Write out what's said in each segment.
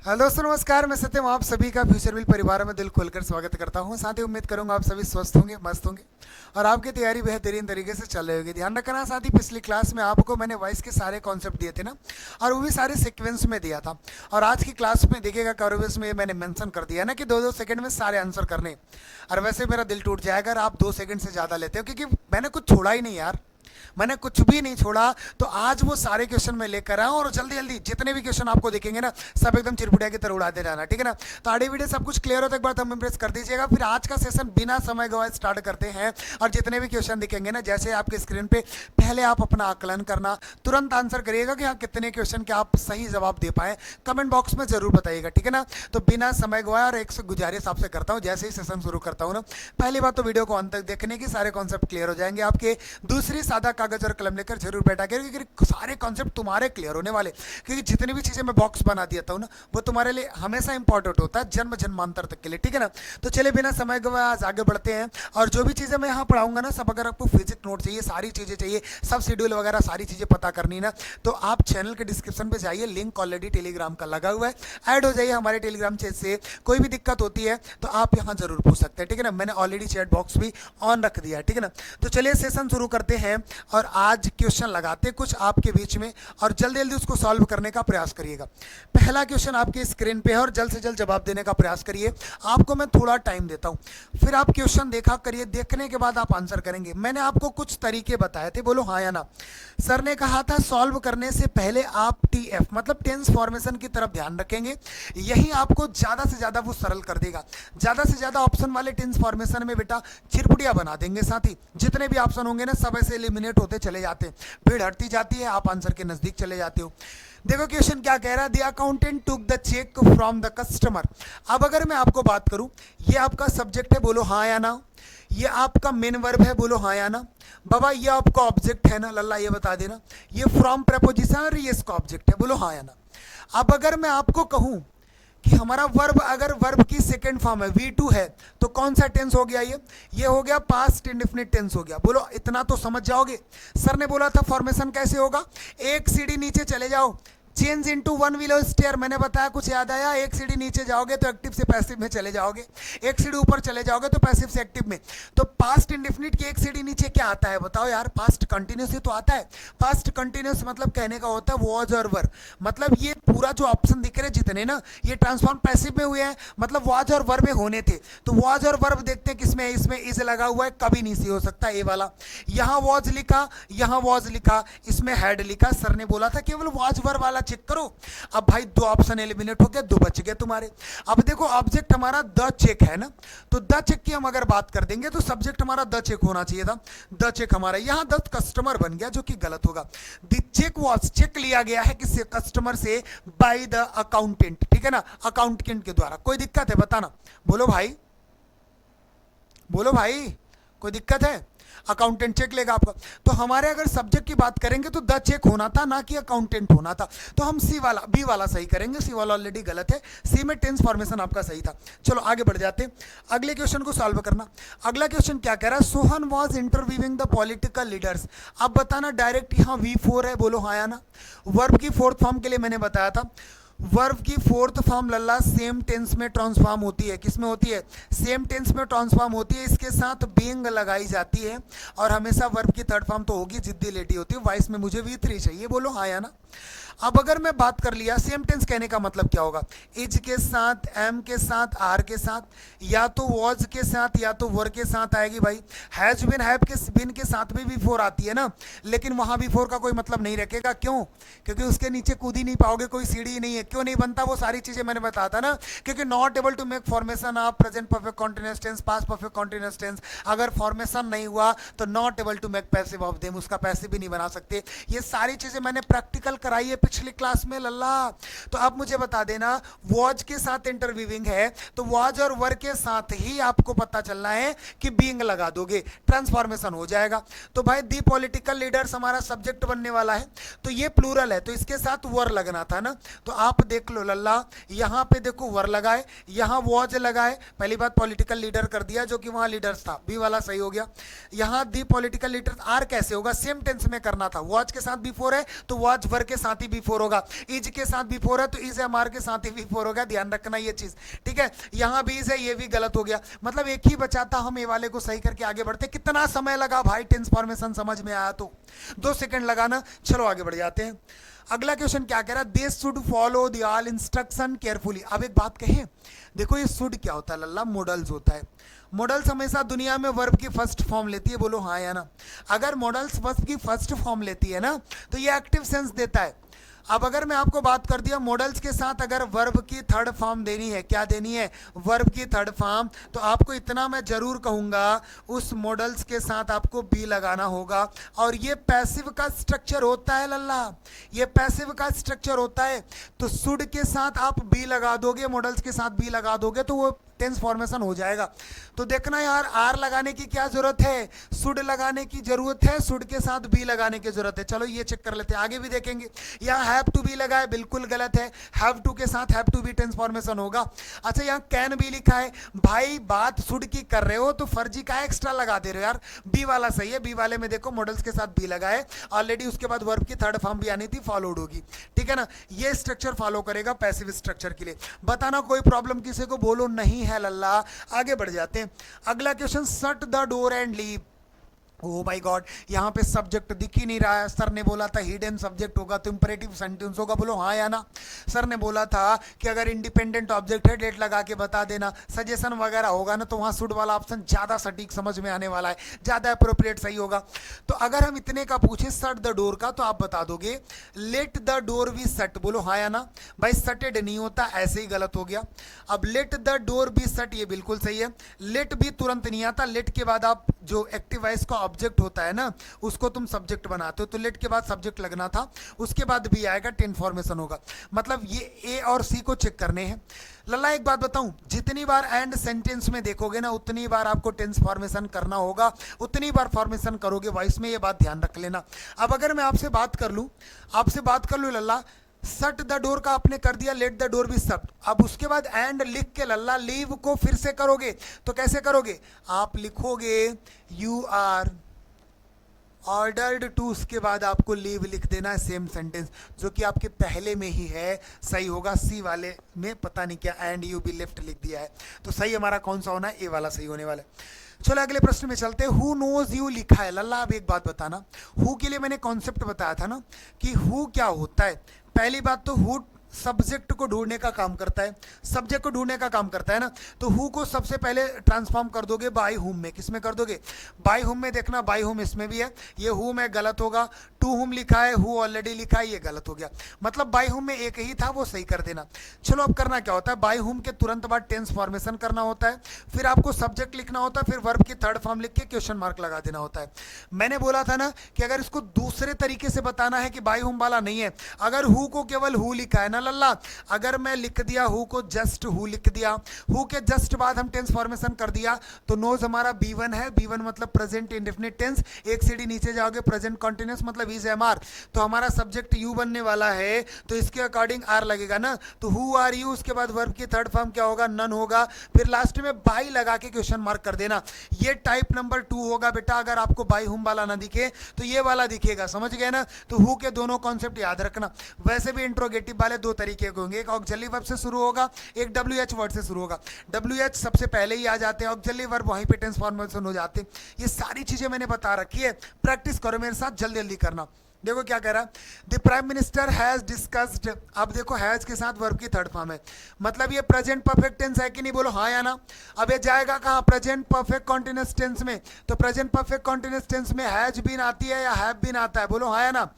Hello दोस्तों, नमस्कार। मैं सत्यम, आप सभी का फ्यूचर विल परिवार में दिल खोलकर स्वागत करता हूं। साथ ही उम्मीद करूंगा आप सभी स्वस्थ होंगे, मस्त होंगे और आपकी तैयारी बेहतरीन तरीके से चल रही होगी। ध्यान रखना साथ ही, पिछली क्लास में आपको मैंने वॉइस के सारे कॉन्सेप्ट दिए थे ना, और वो भी सारे सीक्वेंस में दिया था। और आज की क्लास में देखिएगा, कर्वेस में मैंने मेंशन कर दिया ना कि 2-2 सेकंड में सारे आंसर करने। और वैसे मेरा दिल टूट जाएगा अगर आप 2 सेकंड से ज़्यादा लेते हो, क्योंकि मैंने कुछ छोड़ा ही नहीं यार, मैंने कुछ भी नहीं छोड़ा। तो आज वो सारे क्वेश्चन मैं लेकर आया हूं और जल्दी जल्दी जितने भी क्वेश्चन आपको दिखेंगे ना, सब एकदम चिरपुटिया की तरह उड़ाते जाना, ठीक है ना। तो आगे वीडियो सब कुछ क्लियर हो तो एक बार थंब प्रेस कर दीजिएगा। फिर आज का सेशन बिना समय गवाए स्टार्ट करते हैं। और जितने भी क्वेश्चन दिखेंगे ना, जैसे आपके स्क्रीन पे, पहले आप अपना आकलन करना, तुरंत आंसर करिएगा कि हाँ कितने क्वेश्चन के आप सही जवाब दे पाए, कमेंट बॉक्स में जरूर बताइएगा, ठीक है ना। तो बिना समय गवाए, और एक से गुजारिश आपसे करता हूँ, जैसे ही सेशन शुरू करता हूँ ना, पहली बात तो वीडियो को अंत तक देखने की, सारे कॉन्सेप्ट क्लियर हो जाएंगे आपके। दूसरी, सादा कागज और कलम लेकर जरूर बैठा करें, क्योंकि सारे कॉन्सेप्ट तुम्हारे क्लियर होने वाले। क्योंकि जितनी भी चीजें मैं बॉक्स बना देता हूँ ना, वो तुम्हारे लिए हमेशा इंपॉर्टेंट होता है, जन्म जन्मांतर तक के लिए, ठीक है ना। तो चलिए बिना समय गवाए आज आगे बढ़ते हैं। और जो भी चीजें मैं यहाँ पढ़ाऊंगा ना, सब अगर आपको फिजिक्स नोट चाहिए, सारी चीजें चाहिए, सब शेड्यूल वगैरह सारी चीजें पता करनी ना, तो आप चैनल के डिस्क्रिप्शन पे जाइए, लिंक ऑलरेडी टेलीग्राम का लगा हुआ है, ऐड हो जाइए हमारे टेलीग्राम चैट से। कोई भी दिक्कत होती है तो आप यहाँ जरूर पूछ सकते हैं, ठीक है ना। मैंने ऑलरेडी चैट बॉक्स भी ऑन रख दिया है, ठीक है ना। तो चलिए सेशन शुरू करते हैं और आज क्वेश्चन लगाते कुछ आपके बीच में, और जल्दी जल्दी उसको सॉल्व करने का प्रयास करिएगा। पहला क्वेश्चन आपके स्क्रीन पे है और जल्द से जल्द जवाब देने का प्रयास करिए। आपको मैं थोड़ा टाइम देता हूं, फिर आप क्वेश्चन देखा करिए, देखने के बाद आप आंसर करेंगे। मैंने आपको कुछ तरीके बताए थे, बोलो हाँ या ना। सर ने कहा था सॉल्व करने से पहले आप टीएफ मतलब टेंस फॉर्मेशन की तरफ ध्यान रखेंगे, यही आपको ज्यादा से ज्यादा वो सरल कर देगा। ज्यादा से ज्यादा ऑप्शन वाले टेंस फॉर्मेशन में बेटा चिरपुटिया बना देंगे। साथ ही जितने भी ऑप्शन होंगे ना, सब ऐसे एलिमिनेट होते चले जाते हैं, भीड़ हटती जाती है, आप आंसर के नजदीक चले जाते हो। देखो क्वेश्चन क्या कह रहा है, the accountant took the cheque from the customer. अब अगर मैं आपको बात करूं, ये आपका सब्जेक्ट है, बोलो हाँ या ना। ये आपका मेन वर्ब है, बोलो हाँ या ना। बाबा ये आपका ऑब्जेक्ट है ना, लल्ला ये बता देना। ये फ्रॉम प्रपोजिशन और ये इसका ऑब्जेक्ट है, बोलो हाँ या ना। अब अगर मैं आपको कहूं कि हमारा वर्ब, अगर वर्ब की सेकंड फॉर्म है V2 है, तो कौन सा टेंस हो गया? ये हो गया पास्ट इंडेफिनिट टेंस हो गया। बोलो इतना तो समझ जाओगे। सर ने बोला था फॉर्मेशन कैसे होगा, एक सीढ़ी नीचे चले जाओ, change into one below stair. मैंने बताया, कुछ याद आया? एक सीढ़ी नीचे जाओगे तो एक्टिव से पैसिव में चले जाओगे, एक सीढ़ी ऊपर चले जाओगे तो पैसिव से एक्टिव में। तो पास्ट इंडेफिनिट की एक सीढ़ी नीचे क्या आता है बताओ यार? पास्ट कंटिन्यूस ही तो आता है। पास्ट कंटिन्यूस मतलब कहने का होता है वॉज और वर। मतलब ये पूरा जो ऑप्शन दिख रहे जितने ना, ये ट्रांसफॉर्म पैसिव में हुए हैं, मतलब वॉज और वर्ब में होने थे। तो वॉज और वर्ब देखते हैं किसमें, इसमें इज लगा हुआ है, कभी नहीं सी हो सकता ये वाला। यहाँ वॉज लिखा, यहाँ वॉज लिखा, इसमें हैड लिखा। सर ने बोला था केवल वॉज वर्ब वाला चेक करो। अब भाई 2 ऑप्शन एलिमिनेट हो गए, 2 बच गए तुम्हारे। अब देखो ऑब्जेक्ट हमारा द चेक है ना, तो द चेक की हम अगर बात कर देंगे तो सब्जेक्ट हमारा द चेक होना चाहिए था। द चेक हमारा यहाँ द कस्टमर बन गया, जो कि गलत होगा। द चेक वॉज, चेक लिया गया है किससे? कस्टमर से, बाय द अकाउंटेंट, ठीक है ना, अकाउंटेंट के द्वारा। कोई दिक्कत है बताना, बोलो भाई, बोलो भाई, कोई दिक्कत है? अकाउंटेंट चेक लेगा आपका। तो हमारे अगर सब्जेक्ट की बात करेंगे तो द चेक होना था, ना कि अकाउंटेंट होना था। तो हम सी वाला, बी वाला सही करेंगे, सी वाला ऑलरेडी गलत है। सी में टेंस फॉर्मेशन आपका सही था। चलो आगे बढ़ जाते हैं, अगले क्वेश्चन को सॉल्व करना। अगला क्वेश्चन क्या कह रहा है, Sohan was interviewing the political leaders. अब बताना डायरेक्ट, यहाँ V4 है, बोलो हाँ या ना। वर्ब की फोर्थ फॉर्म के लिए मैंने बताया था, वर्ब की फोर्थ फॉर्म लल्ला सेम टेंस में ट्रांसफॉर्म होती है। किस में होती है? सेम टेंस में ट्रांसफॉर्म होती है, इसके साथ बीइंग लगाई जाती है। और हमेशा वर्ब की थर्ड फॉर्म तो होगी, जिद्दी लेटी होती है। वॉइस में मुझे V3 चाहिए, बोलो हाँ या ना। अब अगर मैं बात कर लिया, सेम टेंस कहने का मतलब क्या होगा? इज के साथ, एम के साथ, आर के साथ, या तो वॉज के साथ या तो वर के साथ आएगी भाई। हैज बिन, हैव के बिन के साथ भी V4 आती है ना, लेकिन वहां V4 का कोई मतलब नहीं रखेगा। क्यों? क्योंकि उसके नीचे कूद ही नहीं पाओगे, कोई सीढ़ी नहीं है। क्यों नहीं बनता? वो सारी चीजें मैंने बताया था ना, क्योंकि not able to make formation of present perfect continuous tense, past perfect continuous tense. अगर फॉर्मेशन नहीं हुआ तो not able to make passive of them, उसका पैसिव भी नहीं बना सकते। ये सारी चीजें मैंने प्रैक्टिकल कराई है पिछली क्लास में लल्ला। तो आप मुझे बता देना, वॉज के साथ इंटरव्यूइंग है तो वॉज और वर के साथ ही आपको पता चलना है कि बीइंग लगा दोगे, ट्रांसफॉर्मेशन हो जाएगा। तो भाई दी पॉलिटिकल लीडर्स हमारा सब्जेक्ट बनने वाला है, तो ये प्लूरल है, तो इसके साथ वर लगना था ना। तो आप देख लो लल्ला, यहां पे देखो वर लगाए, यहां वॉज लगाए। पहली बात पॉलिटिकल लीडर कर दिया, जो कि वहां लीडर्स था, बी वाला सही हो गया। यहां दी पॉलिटिकल लीडर्स, आर कैसे होगा? सेम टेंस में करना था, वॉज के साथ B4 है तो वॉज वर के साथ ही V4 होगा, इज के साथ V4 है तो इज एम आर के साथ ही V4 होगा, ध्यान रखना ये चीज, ठीक है। यहां भी इज है, ये भी गलत हो गया, मतलब एक ही बचाता, हम ए वाले को सही करके आगे बढ़ते। कितना समय लगा भाई टेंस फॉर्मेशन समझ में आया तो 2 सेकंड लगाना। चलो आगे बढ़ जाते हैं। अगला क्वेश्चन क्या कह रहा है, they should follow the all instruction carefully. अब एक बात कहें, देखो ये शुड क्या होता है लल्ला, मॉडल्स होता है। मॉडल्स हमेशा दुनिया में वर्ब की फर्स्ट फॉर्म लेती है, बोलो हाँ या ना। अगर मॉडल्स वर्ब की फर्स्ट फॉर्म लेती है ना तो ये एक्टिव सेंस देता है। अब अगर मैं आपको बात कर दिया मॉडल्स के साथ अगर वर्ब की थर्ड फॉर्म देनी है, क्या देनी है, वर्ब की थर्ड फॉर्म, तो आपको इतना मैं जरूर कहूंगा उस मॉडल्स के साथ आपको बी लगाना होगा। और ये पैसिव का स्ट्रक्चर होता है लल्ला, ये पैसिव का स्ट्रक्चर होता है। तो शुड के साथ आप बी लगा दोगे, मॉडल्स के साथ बी लगा दोगे तो वो टेंस फॉर्मेशन हो जाएगा। तो देखना यार, आर लगाने की क्या जरूरत है, शुड लगाने की जरूरत है, शुड के साथ बी लगाने की जरूरत है। चलो ये चेक कर लेते हैं, आगे भी देखेंगे। यहाँ हैव टू बी लगा है, बिल्कुल गलत है, हैव टू के साथ have to be tense formation होगा। अच्छा यहाँ कैन बी लिखा है, भाई बात शुड की कर रहे हो तो फर्जी का एक्स्ट्रा लगा दे रहे हो यार, बी वाला सही है। बी वाले में देखो मॉडल्स के साथ बी लगा है ऑलरेडी, उसके बाद वर्ब की थर्ड फॉर्म भी आनी थी, फॉलोड होगी, ठीक है ना। ये स्ट्रक्चर फॉलो करेगा पैसिव स्ट्रक्चर के लिए। बताना कोई प्रॉब्लम किसी को, बोलो नहीं है लल्ला। आगे बढ़ जाते हैं। अगला question, shut the door and leave. Oh my God, यहाँ पे सब्जेक्ट दिख ही नहीं रहा है। सर ने बोला था हिडन सब्जेक्ट होगा तो इंपरेटिव सेंटेंस होगा, बोलो हाँ या ना। सर ने बोला था कि अगर इंडिपेंडेंट ऑब्जेक्ट है डेट लगा के बता देना, सजेशन वगैरह होगा ना तो वहाँ शुड वाला ऑप्शन ज़्यादा सटीक समझ में आने वाला है, ज़्यादा अप्रोप्रिएट सही होगा। तो अगर हम इतने का पूछे शट द डोर का तो आप बता दोगे let the door be shut, बोलो हाँ या ना। भाई सटेड नहीं होता, ऐसे ही गलत हो गया। अब let the door be shut, ये बिल्कुल सही है। लेट भी तुरंत नहीं आता, लेट के बाद आप जो एक्टिव वॉइस का ऑब्जेक्ट होता है ना उसको तुम सब्जेक्ट बनाते हो, तो लेट के बाद सब्जेक्ट लगना था, उसके बाद भी आएगा, टेन फॉर्मेशन होगा। मतलब ये ए और सी को चेक करने हैं। लल्ला एक बात बताऊं, जितनी बार एंड सेंटेंस में देखोगे ना उतनी बार आपको टेंस फॉर्मेशन करना होगा, उतनी बार फॉर्मेशन करोगे वॉइस में, ये बात ध्यान रख लेना। अब अगर मैं आपसे बात कर लूं लल्ला, शट द डोर का आपने कर दिया, let the door be shut. अब उसके बाद एंड लिख के लल्ला लीव को फिर से करोगे तो कैसे करोगे, आप लिखोगे यू आर ऑर्डर्ड टू, उसके बाद आपको लीव लिख देना है, सेम सेंटेंस जो कि आपके पहले में ही है, सही होगा। सी वाले में पता नहीं क्या एंड यू बी लेफ्ट लिख दिया है, तो सही हमारा कौन सा होना है, ए वाला सही होने वाला है। चलो अगले प्रश्न में चलते हैं। हु नोज यू लिखा है लल्ला। अब एक बात बताना, हु के लिए मैंने कॉन्सेप्ट बताया था ना कि हु क्या होता है। पहली बात तो हु सब्जेक्ट को ढूंढने का काम करता है, सब्जेक्ट को ढूंढने का काम करता है ना, तो हु को सबसे पहले ट्रांसफॉर्म कर दोगे बाय हुम में। किस में कर दोगे, बाय हुम में। देखना बाय हुम इसमें भी है, ये हु में गलत होगा। टू हुम लिखा है, हु ऑलरेडी लिखा है, ये गलत हो गया। मतलब बाय हुम में एक ही था, वो सही कर देना। चलो अब करना क्या होता है, बाय हुम के तुरंत बाद टेंस फॉर्मेशन करना होता है, फिर आपको सब्जेक्ट लिखना होता है, फिर वर्ब की थर्ड फॉर्म लिख के क्वेश्चन मार्क लगा देना होता है। मैंने बोला था ना कि अगर इसको दूसरे तरीके से बताना है कि बाय हुम वाला नहीं है, अगर हु को केवल हु लिखा है ना लल्ला, अगर मैं लिख दिया हु को जस्ट हु लिख दिया, हु के जस्ट बाद हम टेंस फॉर्मेशन कर दिया, तो नोज हमारा B1 है। B1 मतलब प्रेजेंट इंडेफिनिट टेंस, एक सीढ़ी नीचे जाओगे प्रेजेंट कंटीन्यूअस मतलब इज एमआर, तो हमारा सब्जेक्ट यू बनने वाला है, तो इसके अकॉर्डिंग आर लगेगा ना। तो हु आर यू, उसके बाद वर्ब की थर्ड फॉर्म क्या होगा, नन होगा, फिर लास्ट में बाई लगा के क्वेश्चन मार्क कर देना। ये टाइप नंबर 2 होगा बेटा। अगर आपको बाई हुम वाला ना दिखे तो ये वाला दिखेगा, समझ गए ना। तो हु के दोनों कॉन्सेप्ट याद रखना। वैसे भी इंट्रोगेटिव वाले 2 तरीके के होंगे, एक ऑक्सिलरी वर्ब से शुरू होगा, एक WH वर्ड से शुरू होगा। WH सबसे पहले ही आ जाते हैं, ऑक्सिलरी वर्ब वहीं पे टेंस फॉर्मेशन हो जाते हैं। ये सारी चीजें मैंने बता रखी है, प्रैक्टिस करो मेरे साथ, जल्दी जल्दी करना। देखो क्या कह रहा है, the prime minister has discussed. अब देखो हैज के साथ वर्ब की थर्ड फॉर्म है, मतलब ये प्रेजेंट परफेक्ट टेंस है कि नहीं, बोलो हाँ या ना। अब ये जाएगा कहाँ, प्रेजेंट परफेक्ट कॉन्टिन्यूअस टेंस में। तो प्रेजेंट परफेक्ट कॉन्टिन्यूअस टेंस में हैज बीन आती है या हैव बीन आता है, बोलो हाँ या ना।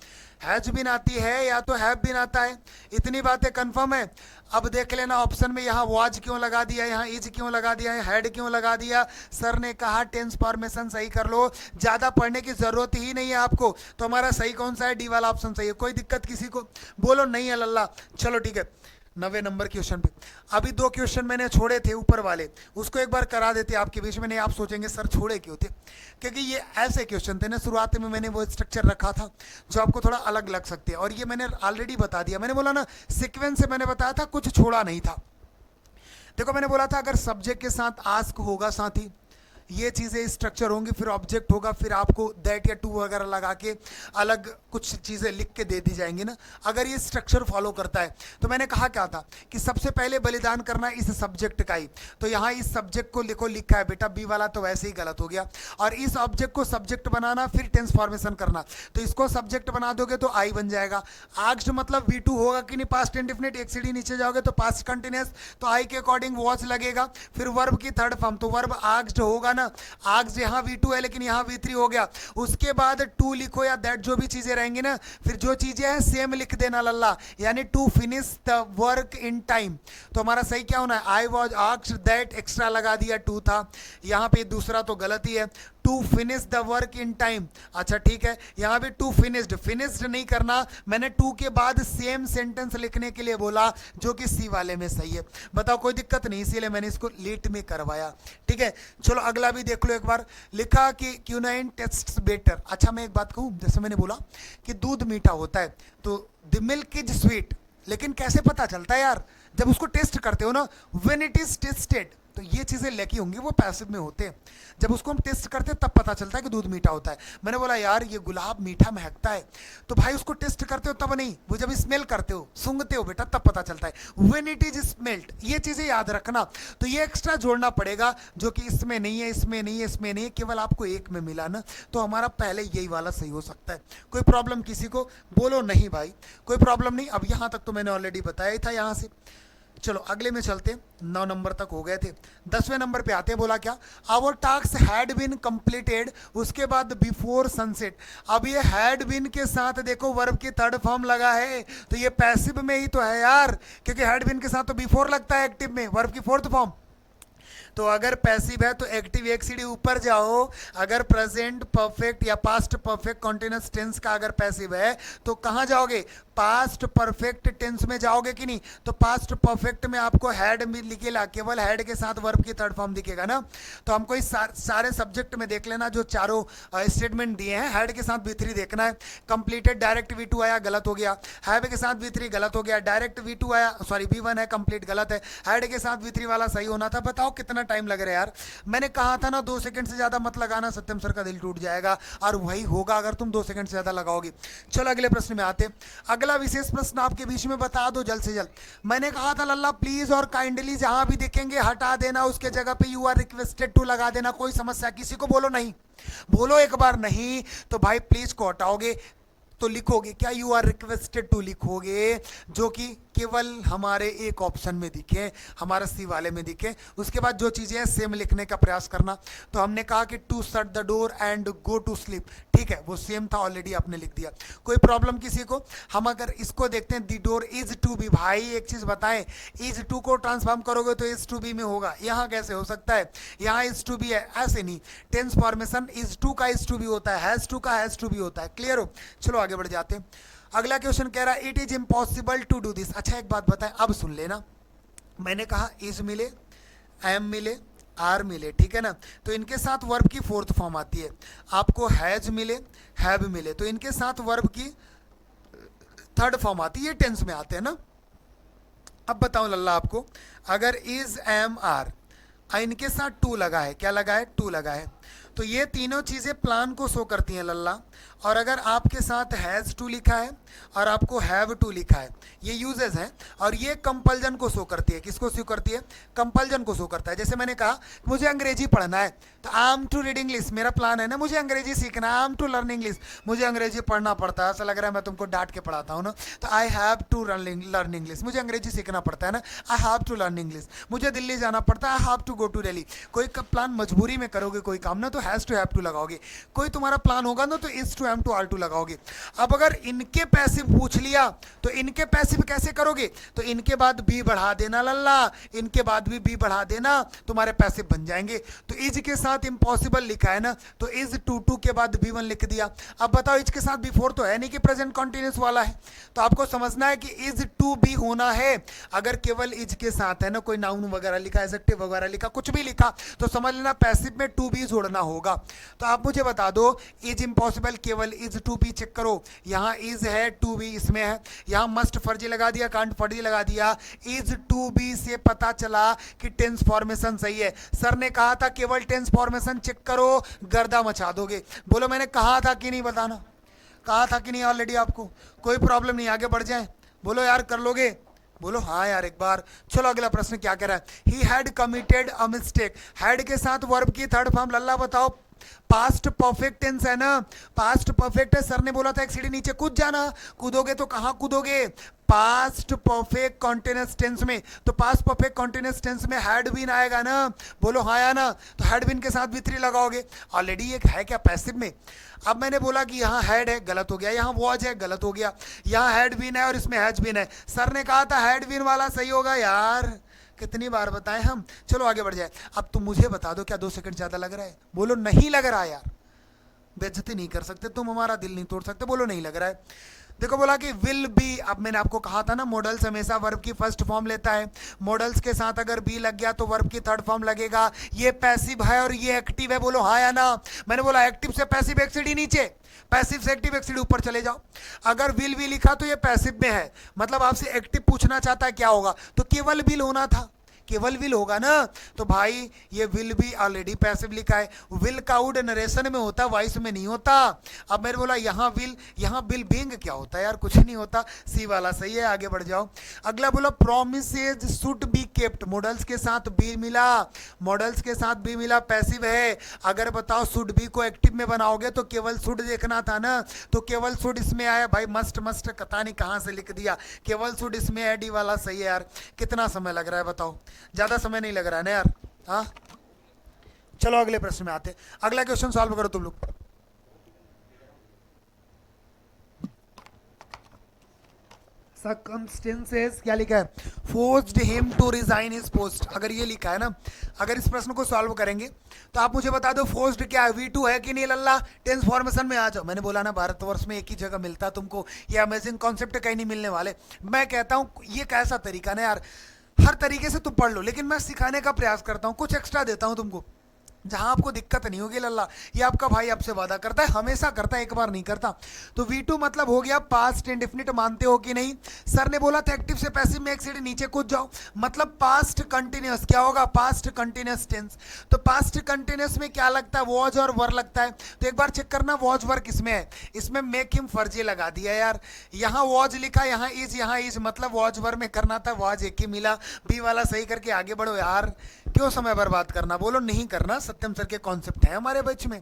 हैज बीन आती है या तो हैव बीन आता है, इतनी बातें कंफर्म है। अब देख लेना ऑप्शन में यहाँ वाज क्यों लगा दिया, यहाँ इज क्यों लगा दिया, हैड क्यों लगा दिया। सर ने कहा टेंस फॉर्मेशन सही कर लो, ज्यादा पढ़ने की जरूरत ही नहीं है आपको। तो हमारा सही कौन सा है, डी वाला ऑप्शन सही है। कोई दिक्कत किसी को, बोलो नहीं है लल्ला। चलो ठीक है, 90 नंबर क्वेश्चन पे। अभी 2 क्वेश्चन मैंने छोड़े थे ऊपर वाले, उसको एक बार करा देते आपके बीच में। नहीं आप सोचेंगे सर छोड़े क्यों थे, क्योंकि ये ऐसे क्वेश्चन थे ना, शुरुआत में मैंने वो स्ट्रक्चर रखा था जो आपको थोड़ा अलग लग सकते हैं, और ये मैंने ऑलरेडी बता दिया। मैंने बोला ना सीक्वेंस से मैंने बताया था, कुछ छोड़ा नहीं था। देखो मैंने बोला था अगर सब्जेक्ट के साथ आस्क होगा साथ ही, ये चीज़ें स्ट्रक्चर होंगी, फिर ऑब्जेक्ट होगा, फिर आपको दैट या टू वगैरह लगा के अलग कुछ चीज़ें लिख के दे दी जाएंगी ना, अगर ये स्ट्रक्चर फॉलो करता है। तो मैंने कहा क्या था कि सबसे पहले बलिदान करना इस सब्जेक्ट का ही, तो यहाँ इस सब्जेक्ट को लिखो, लिखा है बेटा बी वाला, तो वैसे ही गलत हो गया। और इस ऑब्जेक्ट को सब्जेक्ट बनाना, फिर टेंस फॉर्मेशन करना, तो इसको सब्जेक्ट बना दोगे तो आई बन जाएगा। आस्क्ड मतलब V2 होगा कि नहीं, पास्ट इंडेफिनिट, एक सीढ़ी नीचे जाओगे तो पास्ट कंटिन्यूअस, तो आई के अकॉर्डिंग वॉच लगेगा। फिर वर्ब की थर्ड फॉर्म, तो वर्ब आस्क्ड होगा ना, आस्क्ड यहाँ V2 है लेकिन यहाँ V3 हो गया। उसके बाद टू लिखो या दैट, जो भी चीजें रहेंगी ना, फिर जो चीजें हैं सेम लिख देना लल्ला, यानी to finish the work in time. तो हमारा सही क्या होना है, I was asked that, extra लगा दिया, टू था यहाँ पे, दूसरा तो गलत ही है, to finish the work in time. अच्छा ठीक है, यहाँ भी टू फिनिश्ड, फिनिश्ड नहीं करना, मैंने टू के बाद सेम सेंटेंस लिखने के लिए बोला, जो कि सी वाले में सही है। बताओ कोई दिक्कत नहीं, इसीलिए मैंने इसको लेट में करवाया। ठीक है, चलो अगला भी देख लो एक बार। लिखा कि क्यूनाइन टेस्ट्स बेटर। अच्छा मैं एक बात कहूँ, जैसे मैंने बोला कि दूध मीठा होता है, तो द मिल्क इज स्वीट, लेकिन कैसे पता चलता है यार, जब उसको टेस्ट करते हो ना, व्हेन इट इज टेस्टेड, तो ये चीजें लेकी होंगी, वो पैसिव में होते हैं। जब उसको हम टेस्ट करते हैं तब पता चलता है कि दूध मीठा होता है। मैंने बोला यार ये गुलाब मीठा महकता है, तो भाई उसको टेस्ट करते हो तब नहीं, वो जब स्मेल करते हो, सूंघते हो बेटा, तब पता चलता है व्हेन इट इज स्मेल्ड। ये चीजें याद रखना, तो ये एक्स्ट्रा जोड़ना पड़ेगा, जो कि इसमें नहीं है, इसमें नहीं है, इसमें नहीं है, केवल आपको एक में मिला ना, तो हमारा पहले यही वाला सही हो सकता है। कोई प्रॉब्लम किसी को बोलो नहीं भाई, कोई प्रॉब्लम नहीं। अब यहाँ तक तो मैंने ऑलरेडी बताया ही था यहाँ से। चलो अगले में चलते हैं, 9 नंबर तक हो गए थे, 10वें नंबर पे आते हैं। बोला क्या, our task had been completed, उसके बाद बिफोर सनसेट। अब ये हैड बीन के साथ देखो वर्ब की थर्ड फॉर्म लगा है, तो ये पैसिव में ही तो है यार, क्योंकि हैड बीन के साथ तो बिफोर लगता है एक्टिव में, वर्ब की फोर्थ फॉर्म। तो अगर पैसिव है तो एक्टिव एक सीढ़ी ऊपर जाओ, अगर प्रेजेंट परफेक्ट या पास्ट परफेक्ट कॉन्टिन्यूअस टेंस का अगर पैसिव है तो कहां जाओगे, पास्ट परफेक्ट टेंस में जाओगे कि नहीं। तो पास्ट परफेक्ट में आपको हैड में लिखेगा, केवल हैड के साथ वर्ब की थर्ड फॉर्म दिखेगा ना। तो हमको इस सारे सब्जेक्ट में देख लेना, जो चारों स्टेटमेंट दिए हैं, हैड के साथ V3 देखना है। कंप्लीटेड डायरेक्ट V2 आया, गलत हो गया। हैव के साथ V3 गलत हो गया। डायरेक्ट V2 आया, सॉरी V1 है, कंप्लीट गलत है। हैड के साथ V3 वाला सही होना था। बताओ कितना टाइम लग रहा है यार, मैंने कहा था ना 2 सेकंड से ज्यादा मत लगाना, सत्यम सर का दिल टूट जाएगा, और वही होगा अगर तुम 2 सेकंड से ज्यादा लगाओगे। चलो अगले प्रश्न में आते। अगला विशेष प्रश्न आपके बीच में बता दो जल्द से जल्द। मैंने कहा था लल्ला प्लीज और काइंडली जहां भी दिखेंगे हटा देना, उसके जगह पे यू आर रिक्वेस्टेड टू लगा देना। कोई समस्या, किसी को बोलो नहीं, बोलो एक बार नहीं, तो भाई प्लीज को हटाओगे तो लिखोगे क्या, यू आर रिक्वेस्टेड टू लिखोगे, जो कि केवल हमारे एक ऑप्शन में दिखे, हमारे सी वाले में दिखे। उसके बाद जो चीजें हैं सेम लिखने का प्रयास करना। तो हमने कहा कि to shut the door and go to sleep, ठीक है, वो सेम था, ऑलरेडी आपने लिख दिया। कोई प्रॉब्लम किसी को। हम अगर इसको देखते हैं, the door is to be, भाई एक चीज बताएं, इज टू को ट्रांसफॉर्म करोगे तो इज टू बी में होगा, यहाँ कैसे हो सकता है, यहाँ इज टू बी है, ऐसे नहीं। टेंस फॉर्मेशन इज टू का इज टू बी होता है, हैज टू का हैज टू बी होता है। क्लियर हो, चलो आगे बढ़ जाते हैं। अगला क्वेश्चन कह रहा है it is impossible to do this. अच्छा एक बात बताएं, अब सुन लेना, मैंने कहा इज मिले, एम मिले, आर मिले, ठीक है ना, तो इनके साथ वर्ब की फोर्थ फॉर्म आती है। आपको हैज मिले, हैव मिले, तो इनके साथ वर्ब की थर्ड फॉर्म आती है, ये टेंस में आते हैं ना। अब बताओ लल्ला आपको, अगर इज एम आर, इनके साथ टू लगा है, क्या लगा है, टू लगा है, तो ये तीनों चीजें प्लान को शो करती हैं लल्ला। और अगर आपके साथ हैज टू लिखा है और आपको हैव टू लिखा है, ये यूजेस हैं, और ये कंपल्जन को शो करती है। किसको शो करती है, कंपल्जन को शो करता है। जैसे मैंने कहा मुझे अंग्रेजी पढ़ना है, तो I am to read English, मेरा प्लान है ना, मुझे अंग्रेजी सीखना है, I am to learn English, मुझे अंग्रेजी पढ़ना पड़ता है, ऐसा लग रहा है मैं तुमको डांट के पढ़ाता हूँ ना, तो I have to learn English, मुझे अंग्रेजी सीखना पड़ता है ना, I have to learn English. मुझे दिल्ली जाना पड़ता है, I have to go to Delhi. कोई का प्लान मजबूरी में करोगे कोई काम ना, तो हैज टू हैव टू लगाओगे। कोई तुम्हारा प्लान होगा ना, तो is to am to are to लगाओगे। अब अगर इनके पैसिव पूछ लिया तो इनके पैसिव कैसे करोगे, तो इनके बाद बी बढ़ा देना लल्ला, इनके बाद भी बी बढ़ा देना, तुम्हारे पैसिव बन जाएंगे। तो इज के साथ इम्पॉसिबल लिखा है ना, तो इज टू टू के बाद बी वन लिख दिया। अब बताओ इज के साथ बिफोर तो है नहीं कि प्रेजेंट कॉन्टिन्यूस वाला है, तो आपको समझना है कि इज टू बी होना है। अगर केवल इज के साथ है ना, कोई नाउन वगैरह लिखा, एडजेक्टिव वगैरह लिखा, कुछ भी लिखा, तो समझ लेना पैसिव में टू बी जोड़ना होगा। तो आप मुझे बता दो, इज इम्पॉसिबल केवल इज टू बी चेक करो, यहाँ इज है, टू बी इसमें है, यहाँ मस्ट फर्जी लगा दिया, कांट फर्जी लगा दिया, इज टू बी से पता चला कि टेंस फॉर्मेशन सही है। सर ने कहा था केवल टेंस फॉर्मेशन चेक करो, गर्दा मचा दोगे। बोलो मैंने कहा था कि नहीं, बताना, कहा था कि नहीं ऑलरेडी आपको? कोई प्रॉब्लम नहीं, आगे बढ़ जाए, बोलो यार कर लोगे, बोलो हाँ यार एक बार। चलो अगला प्रश्न क्या कह रहा है, he had committed a mistake. Had के साथ वर्ब की थर्ड फॉर्म लल्ला बताओ, पास्ट परफेक्ट टेंस है ना, पास्ट परफेक्ट है। सर ने बोला था एक सीढ़ी नीचे कूद जाना, कूदोगे तो कहां कूदोगे? पास्ट परफेक्ट कॉन्टिन्यूअस टेंस में। तो पास्ट परफेक्ट कॉन्टिन्यूअस टेंस में हैड बीन आएगा ना, बोलो हाँ या ना। तो हैड बीन के साथ भी थ्री लगाओगे, ऑलरेडी एक है क्या पैसिव में। अब मैंने बोला कि यहाँ हैड है, गलत हो गया, यहाँ वॉज है, गलत हो गया, यहाँ हैड बीन है और इसमें हैज बीन है। सर ने कहा था हैड बीन वाला सही होगा यार, कितनी बार बताएं हम। चलो आगे बढ़ जाए। अब तुम मुझे बता दो क्या 2 सेकंड ज्यादा लग रहा है? बोलो नहीं लग रहा यार, बेइज्जती नहीं कर सकते तुम, हमारा दिल नहीं तोड़ सकते, बोलो नहीं लग रहा है। देखो बोला कि विल बी, अब मैंने आपको कहा था ना मॉडल्स हमेशा वर्ब की फर्स्ट फॉर्म लेता है, मॉडल्स के साथ अगर बी लग गया तो वर्ब की थर्ड फॉर्म लगेगा। ये पैसिव है और ये एक्टिव है, बोलो हाँ या ना। मैंने बोला एक्टिव से पैसिव एक सीढ़ी नीचे, पैसिव से एक्टिव एक सीढ़ी ऊपर चले जाओ। अगर विल भी लिखा तो ये पैसिव में है, मतलब आपसे एक्टिव पूछना चाहता है क्या होगा, तो केवल विल होना था, केवल विल होगा ना। तो भाई ये विल भी ऑलरेडी पैसिव लिखा है, विल का वुड नरेशन में होता, वॉइस में नहीं होता। अब मैंने बोला यहाँ विल, यहाँ विल बीइंग क्या होता है यार, कुछ नहीं होता, सी वाला सही है, आगे बढ़ जाओ। अगला बोला promises should be kept, models के साथ बी मिला, मॉडल्स के साथ बी मिला, पैसिव है। अगर बताओ शुड बी को एक्टिव में बनाओगे तो केवल शुड देखना था ना, तो केवल शुड इसमें आया भाई, मस्ट मस्ट पता नहीं कहाँ से लिख दिया, केवल शुड इसमें है, डी वाला सही है यार। कितना समय लग रहा है बताओ, ज्यादा समय नहीं लग रहा है ना यार, हाँ। चलो अगले प्रश्न में आते, अगला क्वेश्चन सॉल्व करो तुम लोग। सर्कमस्टेंसेस क्या लिखा है, forced him to resign his post, अगर ये लिखा है ना, अगर इस प्रश्न को सॉल्व करेंगे तो आप मुझे बता दो फोर्स्ड क्या है, V2 है कि नहीं लल्ला, टेंस फॉर्मेशन में आ जाओ। मैंने बोला ना भारतवर्ष में एक ही जगह मिलता है तुमको, ये अमेजिंग कॉन्सेप्ट कहीं नहीं मिलने वाले। मैं कहता हूं ये कैसा तरीका ना यार, हर तरीके से तुम पढ़ लो, लेकिन मैं सिखाने का प्रयास करता हूँ, कुछ एक्स्ट्रा देता हूँ तुमको, जहां आपको दिक्कत नहीं होगी लल्ला। ये आपका भाई आपसे वादा करता है, हमेशा करता है, एक बार नहीं करता। तो V2 मतलब हो गया पास्ट इंडेफिनिट, मानते हो कि नहीं? सर ने बोला था एक्टिव से पैसिव में एक सीढ़ी नीचे कूद जाओ, मतलब पास्ट कंटिन्यूअस क्या होगा, पास्ट कंटिन्यूअस टेंस। तो पास्ट कंटिन्यूअस में क्या लगता है, वॉज और वर लगता है। तो एक बार चेक करना वॉज वर किसमें है, इसमें मेक हिम फर्जी लगा दिया यार, यहाँ वॉज लिखा, यहाँ इज, मतलब वॉज वर में करना था, वॉज एक ही मिला, बी वाला सही करके आगे बढ़ो यार, क्यों समय बर्बाद करना, बोलो नहीं करना। सत्यम सर के कॉन्सेप्ट है हमारे बैच में।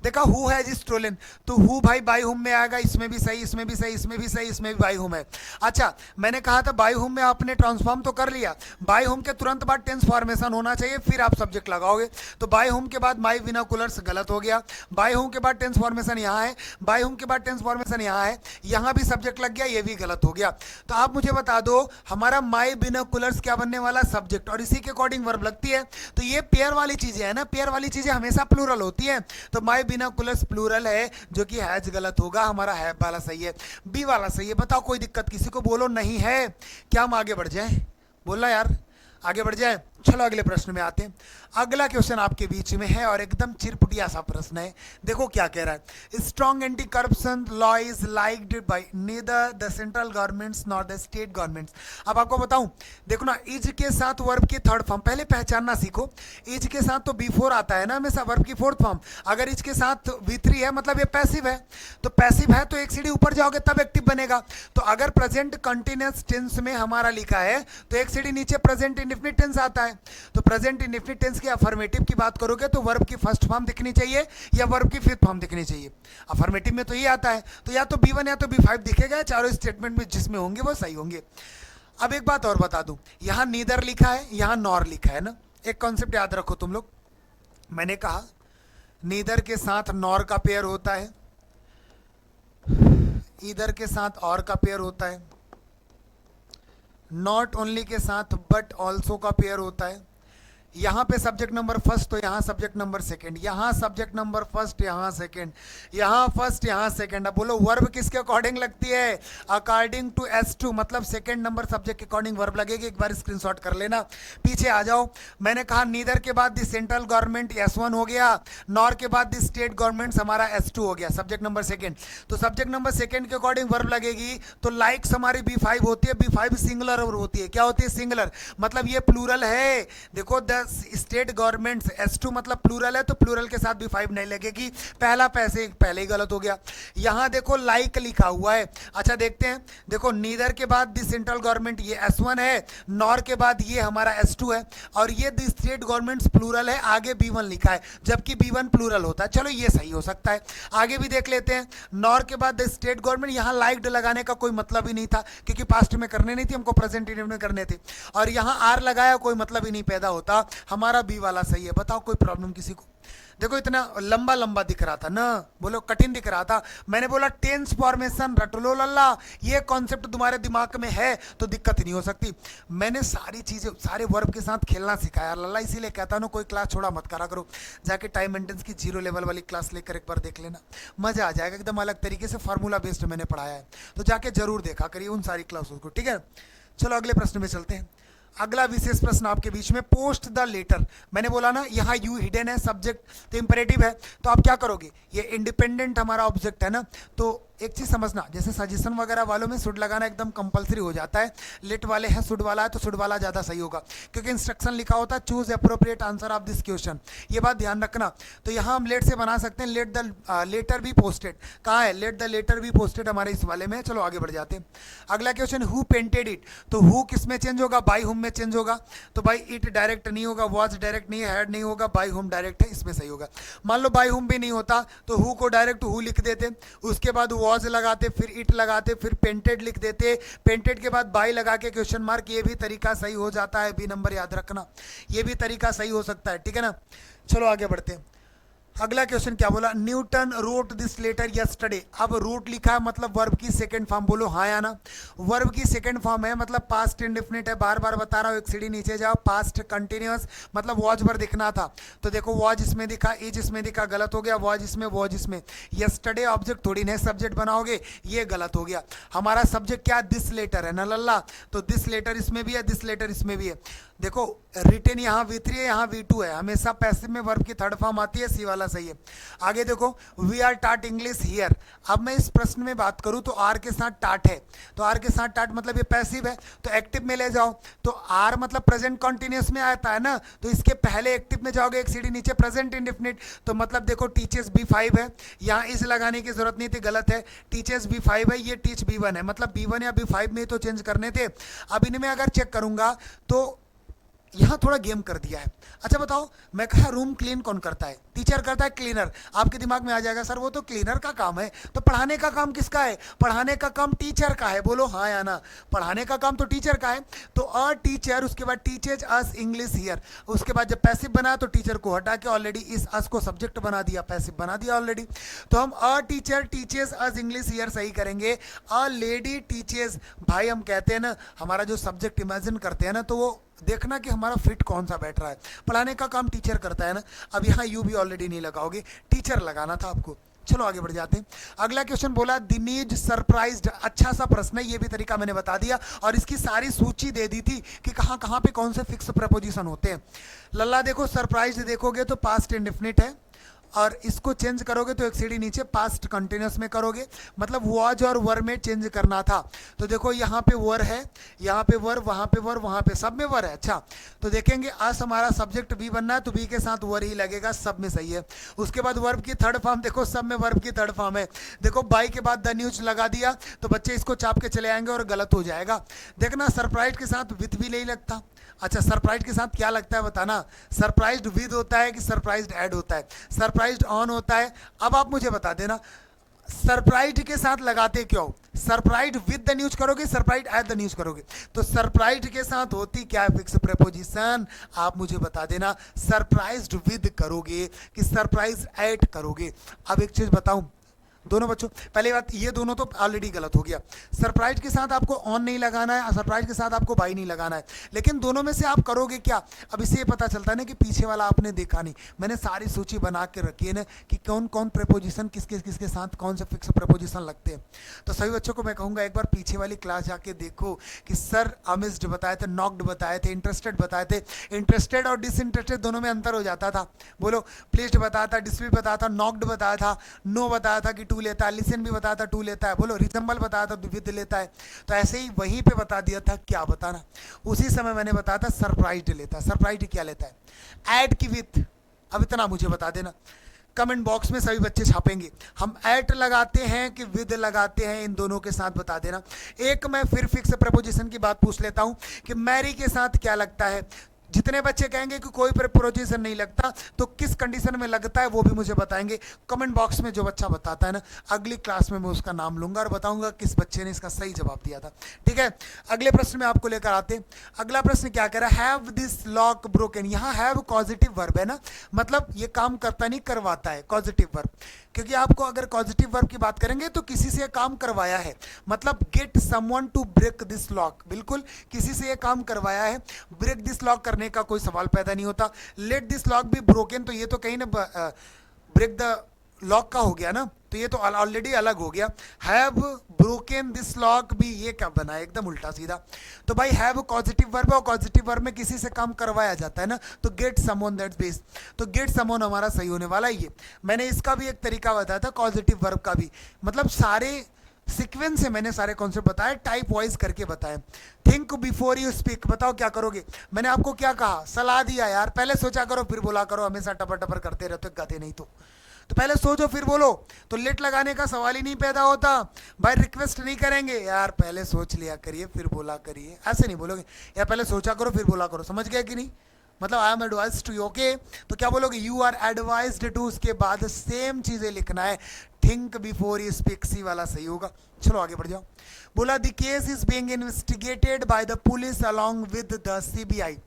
देखा हु हैज स्टोलन, तो हु भाई बाई हुम में आएगा, इसमें भी सही, इसमें भी सही, इसमें भी सही, इसमें भी बाई हुम है। अच्छा मैंने कहा था बाई हुम में आपने ट्रांसफॉर्म तो कर लिया, बाई हुम के तुरंत बाद टेंस फॉर्मेशन होना चाहिए, फिर आप सब्जेक्ट लगाओगे। तो बाई हुम के बाद माई बिनोकुलर्स गलत हो गया, बाई हुम के बाद टेंस फॉर्मेशन यहाँ है, बाई हुम के बाद टेंस फॉर्मेशन यहाँ है, यहाँ भी सब्जेक्ट लग गया, ये भी गलत हो गया। तो आप मुझे बता दो हमारा माई बिनोकुलर्स क्या बनने वाला, सब्जेक्ट, और इसी के अकॉर्डिंग वर्ब लगती है। तो ये पेयर वाली चीजें है ना, पेयर वाली चीजें हमेशा प्लूरल होती है। तो माई बिनोकुलर्स प्लूरल है, जो कि हैज गलत होगा, हमारा है वाला सही है, बी वाला सही है। बताओ कोई दिक्कत किसी को, बोलो नहीं है। क्या हम आगे बढ़ जाए, बोलना यार आगे बढ़ जाए। चलो अगले प्रश्न में आते हैं। अगला क्वेश्चन आपके बीच में है और एकदम चिरपुटिया सा प्रश्न है, देखो क्या कह रहा है। Strong anti corruption law is liked by neither the central governments nor the state governments. अब आपको बताऊं, देखो ना, इज के साथ वर्ब की थर्ड फॉर्म पहले पहचानना सीखो। इज के साथ तो B4 आता है ना हमेशा, वर्ब की फोर्थ फॉर्म। अगर इज के साथ V3 है मतलब ये पैसिव है, तो पैसिव है तो एक सीढ़ी ऊपर जाओगे तब एक्टिव बनेगा। तो अगर प्रेजेंट कंटिन्यूअस टेंस में हमारा लिखा है तो एक सीढ़ी नीचे प्रेजेंट इंडेफिनिट टेंस आता है। तो प्रेजेंट इंडेफिनिट टेंस की अफर्मेटिव की बात करोगे तो वर्ब की फर्स्ट फॉर्म दिखनी चाहिए या वर्ब की फिफ्थ फॉर्म दिखनी चाहिए। अफर्मेटिव में तो ये आता है, तो या तो B1 या तो B5 दिखेगा, चारों स्टेटमेंट में जिसमें होंगे वो सही होंगे। अब एक बात और बता दूं, यहां नीदर लिखा है, यहां नॉर लिखा है ना। एक कॉन्सेप्ट याद रखो तुम लोग, मैंने कहा नीदर के साथ नॉर का पेयर होता है, ईदर के साथ और का पेयर होता है, नॉट ओनली के साथ बट ऑल्सो का पेयर होता है, यहाँ पे सब्जेक्ट नंबर फर्स्ट, तो यहाँ सब्जेक्ट नंबर सेकंड, यहाँ सब्जेक्ट नंबर फर्स्ट, यहाँ सेकंड, यहाँ फर्स्ट, यहाँ सेकंड। अब बोलो वर्ब किसके अकॉर्डिंग लगती है? अकॉर्डिंग टू S2, मतलब सेकंड नंबर सब्जेक्ट के अकॉर्डिंग वर्ब लगेगी। एक बार स्क्रीनशॉट कर लेना। पीछे आ जाओ, मैंने कहा नीदर के बाद दी सेंट्रल गवर्नमेंट S1 हो गया, नॉर के बाद दी स्टेट गवर्नमेंट हमारा S2 हो गया, सब्जेक्ट नंबर सेकंड। तो सब्जेक्ट नंबर सेकंड के अकॉर्डिंग वर्ब लगेगी। तो लाइक्स हमारी B5 होती है, B5 सिंगुलर होती है। क्या होती है? सिंगुलर, मतलब ये प्लूरल है। देखो द स्टेट गवर्नमेंट S2 मतलब प्लूरल है, तो प्लूरल के साथ B5 नहीं लगेगी। पहला पहले ही गलत हो गया। यहाँ देखो लाइक लिखा हुआ है। अच्छा देखते हैं, देखो नीदर के बाद दी सेंट्रल गवर्नमेंट ये S1 है, नॉर के बाद ये हमारा S2 है, और ये दी स्टेट गवर्नमेंट प्लूरल है, आगे B1 लिखा है, जबकि B1 प्लूरल होता है। चलो ये सही हो सकता है। आगे भी देख लेते हैं, नॉर के बाद द स्टेट गवर्नमेंट, यहाँ लाइक्ड लगाने का कोई मतलब ही नहीं था, क्योंकि पास्ट में करने नहीं थी, हमको प्रेजेंट में करने थे। और यहाँ आर लगाया, कोई मतलब ही नहीं पैदा होता। हमारा बी वाला सही है। बताओ कोई प्रॉब्लम किसी को? देखो इतना लंबा लंबा दिख रहा था ना, बोलो कठिन दिख रहा था। मैंने बोला टेंस फॉर्मेशन रट लो लल्ला, ये कॉन्सेप्ट तुम्हारे दिमाग में है तो दिक्कत ही नहीं हो सकती। मैंने सारी चीजें सारे वर्ब के साथ खेलना सिखाया लल्ला, इसीलिए कहता हूँ कोई क्लास छोड़ा मत करा करो। जाके टाइम मेंटेनेंस की 0 लेवल वाली क्लास लेकर एक बार देख लेना, मजा आ जाएगा। एकदम अलग तरीके से फार्मूला बेस्ड मैंने पढ़ाया है, तो जाके जरूर देखा करिए उन सारी क्लासों को, ठीक है। चलो अगले प्रश्न में चलते हैं। अगला विशेष प्रश्न आपके बीच में, पोस्ट द लेटर। मैंने बोला ना यहाँ यू हिडन है, सब्जेक्ट तो इंपेरेटिव है, तो आप क्या करोगे? ये इंडिपेंडेंट हमारा ऑब्जेक्ट है ना, तो एक चीज समझना, जैसे सजेशन वगैरह वालों में शुड लगाना एकदम कंपलसरी हो जाता है। लेट वाले हैं शुड वाला है, तो शुड वाला ज्यादा सही होगा, क्योंकि इंस्ट्रक्शन लिखा होता है choose appropriate answer of this question, ये बात ध्यान रखना। तो यहाँ हम लेट से बना सकते हैं, let the letter be posted. कहाँ है? Let the letter be posted हमारे इस वाले में। चलो आगे बढ़ जाते हैं। अगला क्वेश्चन, हु पेंटेड इट। तो हु किस में चेंज होगा? बाई हुम में चेंज होगा। तो भाई इट डायरेक्ट नहीं होगा, वॉज डायरेक्ट नहीं है, हैड नहीं होगा, बाई हुम डायरेक्ट है, इसमें सही होगा। मान लो बाई हुम भी नहीं होता तो हु को डायरेक्ट हु लिख देते, उसके बाद वॉज लगाते, फिर इट लगाते, फिर पेंटेड लिख देते, पेंटेड के बाद बाई लगा के क्वेश्चन मार्क। ये भी तरीका सही हो जाता है, बी नंबर याद रखना, ये भी तरीका सही हो सकता है, ठीक है ना। चलो आगे बढ़ते हैं। अगला क्वेश्चन क्या बोला? Newton wrote this letter yesterday. अब रूट लिखा है मतलब वर्ब की सेकंड फॉर्म, बोलो हाँ या ना। वर्ब की सेकंड फॉर्म है मतलब पास्ट इंडेफिनिट है, बार बार बता रहा हूँ, एक सीढ़ी नीचे जाओ। पास्ट कंटिन्यूअस मतलब वॉज पर दिखना था, तो देखो वॉज इसमें दिखा, इज इसमें दिखा, गलत हो गया। वॉज इसमें, वॉज इसमें। यस्टरडे ऑब्जेक्ट थोड़ी नेक्स्ट सब्जेक्ट बनाओगे, ये गलत हो गया। हमारा सब्जेक्ट क्या? दिस लेटर है ना लल्ला, तो दिस लेटर इसमें भी है, दिस लेटर इसमें भी है। देखो रिटेन यहाँ V3 है, यहाँ V2 है, हमेशा पैसिव में वर्ब की थर्ड फॉर्म आती है, सी वाला सही है। आगे देखो, वी आर टाट इंग्लिश हियर। अब मैं इस प्रश्न में बात करूं तो आर के साथ टाट है, तो आर के साथ टाट मतलब ये पैसिव है, तो एक्टिव में ले जाओ। तो आर मतलब प्रेजेंट कॉन्टिन्यूस में आता है ना, तो इसके पहले एक्टिव में जाओगे, एक सीढ़ी नीचे प्रेजेंट इंडेफिनिट। तो मतलब देखो टीचर्स B5 है, यहाँ इस लगाने की जरूरत नहीं थी, गलत है। टीचर्स B5 है, ये टीच B1 है, मतलब B1 या B5 में तो चेंज करने थे। अब इनमें अगर चेक करूंगा तो यहाँ थोड़ा गेम कर दिया है। अच्छा बताओ, मैं कहा रूम क्लीन कौन करता है? टीचर करता है, क्लीनर। आपके दिमाग में आ जाएगा सर वो तो क्लीनर का काम है, तो पढ़ाने का काम किसका है? पढ़ाने का काम टीचर का है, बोलो हाँ या ना। पढ़ाने का काम तो टीचर का है, तो अ टीचर, उसके बाद टीचर्स अस इंग्लिश हियर, उसके बाद जब पैसिव बना तो टीचर को हटा के ऑलरेडी इस अस को सब्जेक्ट बना दिया, पैसिव बना दिया ऑलरेडी। तो हम a teacher teachers us English here सही करेंगे। अ लेडी टीचर्स, भाई हम कहते हैं ना, हमारा जो सब्जेक्ट इमेजिन करते हैं ना, तो वो देखना कि हमारा फिट कौन सा बैठ रहा है। पढ़ाने का काम टीचर करता है ना। अब यहाँ यू भी ऑलरेडी नहीं लगाओगे, टीचर लगाना था आपको। चलो आगे बढ़ जाते हैं। अगला क्वेश्चन बोला दिनेज सरप्राइज्ड। अच्छा सा प्रश्न है, ये भी तरीका मैंने बता दिया और इसकी सारी सूची दे दी थी कि कहाँ कहाँ पे कौन से फिक्स प्रपोजिशन होते हैं। लल्ला देखो, सरप्राइज्ड देखोगे तो पास्ट इंडेफिनिट है, और इसको चेंज करोगे तो एक सीढ़ी नीचे पास्ट कंटिन्यूस में करोगे, मतलब वॉज और वर में चेंज करना था। तो देखो यहाँ पे वर है, यहाँ पे वर, वहाँ पे वर, वहाँ पे सब में वर है। अच्छा तो देखेंगे अस हमारा सब्जेक्ट बी बनना है, तो बी के साथ वर ही लगेगा, सब में सही है। उसके बाद वर्ब की थर्ड फॉर्म देखो, सब में वर्ब की थर्ड फॉर्म है। देखो बाई के बाद द न्यूज लगा दिया तो बच्चे इसको चाप के चले आएंगे और गलत हो जाएगा। देखना सरप्राइज के साथ विथ भी नहीं लगता। अच्छा सरप्राइज के साथ क्या लगता है बताना? सरप्राइज्ड विद होता है कि सरप्राइज्ड ऐड होता है? सरप्राइज्ड ऑन होता है। अब आप मुझे बता देना सरप्राइज्ड के साथ लगाते क्यों? सरप्राइज्ड विद द न्यूज करोगे, सरप्राइज्ड एट द न्यूज करोगे, तो सरप्राइज्ड के साथ होती क्या है फिक्स प्रेपोजिशन? आप मुझे बता देना सरप्राइज्ड विद करोगे कि सरप्राइज एट करोगे। अब एक चीज बताऊं, दोनों बच्चों, पहली बात ये दोनों तो ऑलरेडी गलत हो गया। सरप्राइज के साथ आपको ऑन नहीं लगाना है, सरप्राइज के साथ आपको बाई नहीं लगाना है, लेकिन दोनों में से आप करोगे क्या? अब इससे ये पता चलता है ना कि पीछे वाला आपने देखा नहीं। मैंने सारी सूची बना के रखी है ना कि कौन कौन प्रेपोजिशन किसके किसके साथ कौन से फिक्स प्रेपोजिशन लगते हैं। तो सभी बच्चों को मैं कहूँगा एक बार पीछे वाली क्लास जाके देखो कि सर अमिस्ड बताए थे, नॉक्ड बताए थे, इंटरेस्टेड बताए थे। इंटरेस्टेड और डिसइंटरेस्टेड दोनों में अंतर हो जाता था। बोलो, प्लीज्ड बताया था, डिस्प्लीड बताया था, नॉक्ड बताया था, नो बताया था कि टू लेता है, लिसन भी बताया था टू लेता है, बोलो रिजम्बल बताया था विद लेता है। तो ऐसे ही वहीं पे बता दिया था क्या बताना। उसी समय मैंने बताया था सरप्राइज्ड लेता है। सरप्राइज्ड क्या लेता है? ऐड की विथ। अब इतना मुझे बता देना, कमेंट बॉक्स में सभी बच्चे छापेंगे, हम ऐट लगाते हैं कि विद लगाते हैं, इन दोनों के साथ बता देना। एक मैं फिर फिक्स प्रपोजिशन की बात पूछ लेता हूं कि मैरी के साथ क्या लगता है। जितने बच्चे कहेंगे कि कोई प्रपोजिशन नहीं लगता, तो किस कंडीशन में लगता है वो भी मुझे बताएंगे। कमेंट बॉक्स में जो बच्चा बताता है ना, अगली क्लास में मैं उसका नाम लूंगा और बताऊंगा किस बच्चे ने इसका सही जवाब दिया था। ठीक है, अगले प्रश्न में आपको लेकर आते हैं। अगला प्रश्न क्या कह रहा है? Have this lock broken. यहाँ हैव पॉजिटिव वर्ब है ना, मतलब ये काम करता नहीं करवाता है, पॉजिटिव वर्ब। क्योंकि आपको अगर पॉजिटिव वर्ब की बात करेंगे तो किसी से काम करवाया है, मतलब get someone to break this lock. बिल्कुल किसी से ये काम करवाया है, ब्रेक दिस लॉक करने का कोई सवाल पैदा नहीं होता। Let this lock be broken, तो ये तो कहीं ना ब्रेक द लॉक का हो गया ना, तो ये तो ऑलरेडी अलग हो गया। हैव ब्रोकन दिस लॉक भी, ये क्या बना है? एकदम उल्टा सीधा। तो भाई हैव पॉजिटिव वर्ब, और पॉजिटिव वर्ब में किसी से काम करवाया जाता है ना, तो गेट समवन दैट्स बेस। तो गेट समवन हमारा सही होने वाला है। ये मैंने इसका भी एक तरीका बताया था, पॉजिटिव वर्ब का भी, मतलब सारे सीक्वेंस से मैंने सारे कॉन्सेप्ट बताए, टाइप वाइज करके बताए। थिंक बिफोर यू स्पीक, बताओ क्या करोगे? मैंने आपको क्या कहा? सलाह दिया यार, पहले सोचा करो फिर बोला करो, हमेशा टपर टपर करते रहते हो, गधे नहीं तो पहले सोचो फिर बोलो। तो लेट लगाने का सवाल ही नहीं पैदा होता। भाई रिक्वेस्ट नहीं करेंगे यार, पहले सोच लिया करिए फिर बोला करिए, ऐसे नहीं बोलोगे यार, पहले सोचा करो फिर बोला करो। समझ गया कि नहीं? मतलब I am advise to you, okay? तो क्या बोलोगे? यू आर एडवाइज्ड टू, उसके बाद सेम चीजें लिखना है, थिंक बिफोर यू स्पीक, सी वाला सही होगा। चलो आगे बढ़ जाओ। बोला the case is being investigated by the police along with the CBI.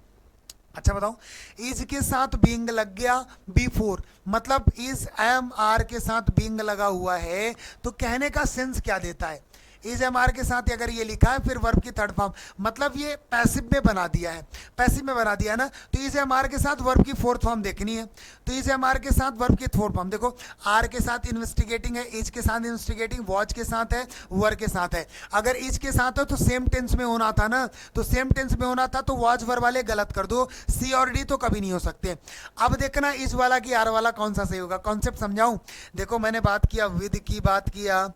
अच्छा बताओ, इज के साथ बीइंग लग गया, बिफोर मतलब इज एम आर के साथ बीइंग लगा हुआ है, तो कहने का सेंस क्या देता है? इज एम आर के साथ अगर ये लिखा है फिर वर्ब की थर्ड फॉर्म, मतलब ये पैसिव में बना दिया है, पैसिव में बना दिया ना, तो इज एम आर के साथ वर्ब की फोर्थ फॉर्म देखनी है। तो इज एम आर के साथ वर्ब की फोर्थ फॉर्म देखो, आर के साथ इन्वेस्टिगेटिंग है, इज के साथ इन्वेस्टिगेटिंग, वॉच के साथ है, वर के साथ है। अगर इज के साथ हो तो सेम टेंस में होना था ना, तो सेम टेंस में होना था, तो वॉच वर्ब वाले गलत कर दो, सी और डी तो कभी नहीं हो सकते। अब देखना इज वाला की आर वाला कौन सा सही होगा। कॉन्सेप्ट समझाऊं? देखो मैंने बात किया, विद की बात किया,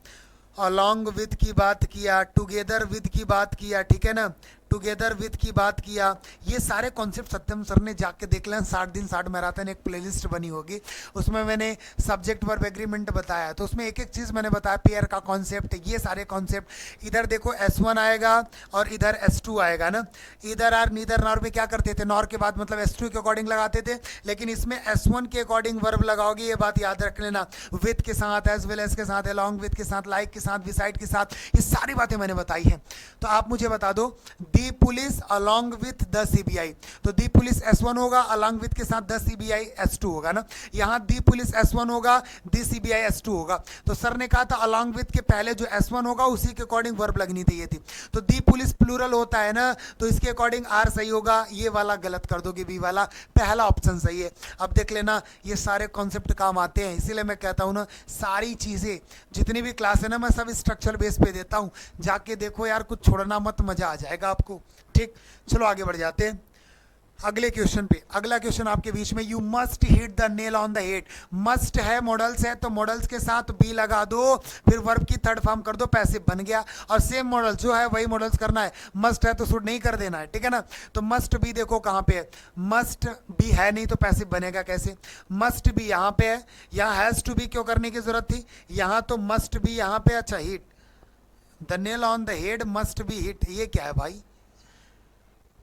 अलॉन्ग विद की बात किया, टुगेदर विद की बात किया, ठीक है ना, टुगेदर विद की बात किया। ये सारे कॉन्सेप्ट सत्यम सर ने जाके देख लें, 60 दिन 60 मैराथन एक प्लेलिस्ट बनी होगी, उसमें मैंने सब्जेक्ट वर्ब एग्रीमेंट बताया, तो उसमें एक एक चीज़ मैंने बताया, पेयर का कॉन्सेप्ट, ये सारे कॉन्सेप्ट। इधर देखो S1 आएगा और इधर S2 आएगा ना, इधर आर नीदर नॉर में क्या करते थे, नॉर के बाद मतलब S2 के अकॉर्डिंग लगाते थे, लेकिन इसमें S1 के अकॉर्डिंग वर्ब लगाओगे, ये बात याद रख लेना, विद के साथ, एज वेल एज के साथ, अलॉन्ग विद के साथ, लाइक के साथ, बिसाइड के साथ, ये सारी बातें मैंने बताई हैं। तो आप मुझे बता दो, the police along with the CBI, तो दी पुलिस S1 होगा, अलॉन्ग विथ के साथ द सीबीआई S2 होगा ना, यहाँ दी पुलिस S1 होगा, दी सीबीआई S2 होगा। तो सर ने कहा था अलॉन्ग विथ के पहले जो S1 होगा उसी के अकॉर्डिंग वर्ब लगनी चाहिए थी, तो दी पुलिस प्लूरल होता है ना, तो इसके अकॉर्डिंग आर सही होगा, ये वाला गलत कर दोगे, बी वाला, पहला ऑप्शन सही है। अब देख लेना ये सारे कॉन्सेप्ट काम आते हैं, इसीलिए मैं कहता हूँ ना, सारी चीज़ें जितनी भी क्लास है ना मैं सब स्ट्रक्चर बेस पे देता हूँ, जाके देखो यार, कुछ छोड़ना मत, मजा आ जाएगा आपको। ठीक, चलो आगे बढ़ जाते हैं अगले क्वेश्चन पे। अगला क्वेश्चन आपके बीच में, you must hit the nail on the head. Must है, मॉडल्स है, तो मॉडल्स के साथ बी लगा दो, फिर वर्ब की थर्ड फॉर्म कर दो, पैसिव बन गया, और सेम मॉडल जो है वही मॉडल्स करना है। मस्ट है तो शुड नहीं कर देना है, ठीक है ना। तो मस्ट बी देखो कहाँ पे है, मस्ट बी है नहीं तो पैसिव बनेगा कैसे, मस्ट बी यहाँ पे है, यहाँ हैज टू बी क्यों करने की जरूरत थी, यहाँ तो मस्ट बी यहाँ पे। अच्छा, hit the nail on the head, must be hit, ये क्या है भाई,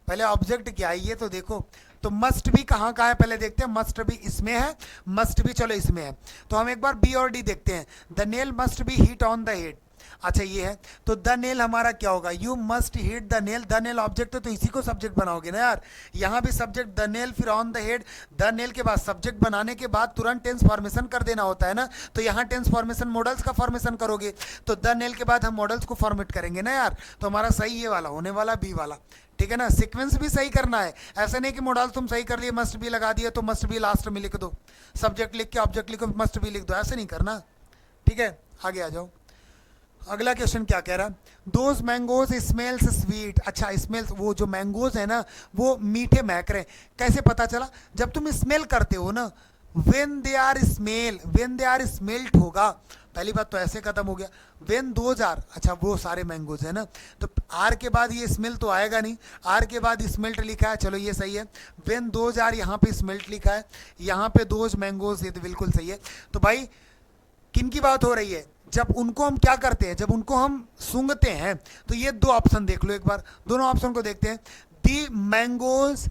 पहले ऑब्जेक्ट क्या है ये तो देखो। तो मस्ट बी कहाँ कहाँ है पहले देखते हैं, मस्ट बी इसमें है, मस्ट बी चलो इसमें है, तो हम एक बार बी और डी देखते हैं। The nail must be hit on the head, अच्छा ये है, तो द नेल हमारा क्या होगा, you must hit the nail, the nail object है तो इसी को सब्जेक्ट बनाओगे ना यार, यहाँ भी सब्जेक्ट द नेल, फिर on the head, the nail के बाद सब्जेक्ट बनाने के बाद तुरंत टेंस फॉर्मेशन कर देना होता है ना, तो यहाँ टेंस फॉर्मेशन मॉडल्स का फॉर्मेशन करोगे, तो द नेल के बाद हम मॉडल्स को फॉर्मेट करेंगे ना यार, तो हमारा सही ये वाला होने वाला, बी वाला, ठीक है ना। सीक्वेंस भी सही करना है, ऐसा नहीं कि मॉडल तुम सही कर लिए मस्ट बी लगा दिया तो मस्ट बी लास्ट में लिख दो, सब्जेक्ट लिख के ऑब्जेक्ट लिखो मस्ट बी लिख दो, ऐसे नहीं करना, ठीक है। आगे आ जाओ, अगला क्वेश्चन क्या कह रहा है, दोज मैंगोज स्मेल्स स्वीट, अच्छा स्मेल्स, वो जो मैंगोज है ना वो मीठे महक रहे, कैसे पता चला, जब तुम स्मेल करते हो ना, when they are smell, when they are smelt होगा, पहली बात तो ऐसे खत्म हो गया, वेन दोज आर, अच्छा वो सारे मैंगोज है ना, तो आर के बाद ये स्मेल तो आएगा नहीं, आर के बाद स्मेल्ट लिखा है, चलो ये सही है, वेन दोज आर यहाँ पे स्मेल्ट लिखा है, यहाँ पे दोज मैंगोज, ये तो बिल्कुल सही है। तो भाई किन की बात हो रही है, जब उनको हम क्या करते हैं, जब उनको हम सूंघते हैं, तो ये दो ऑप्शन देख लो एक बार, दोनों ऑप्शन को देखते हैं, दी मैंगोज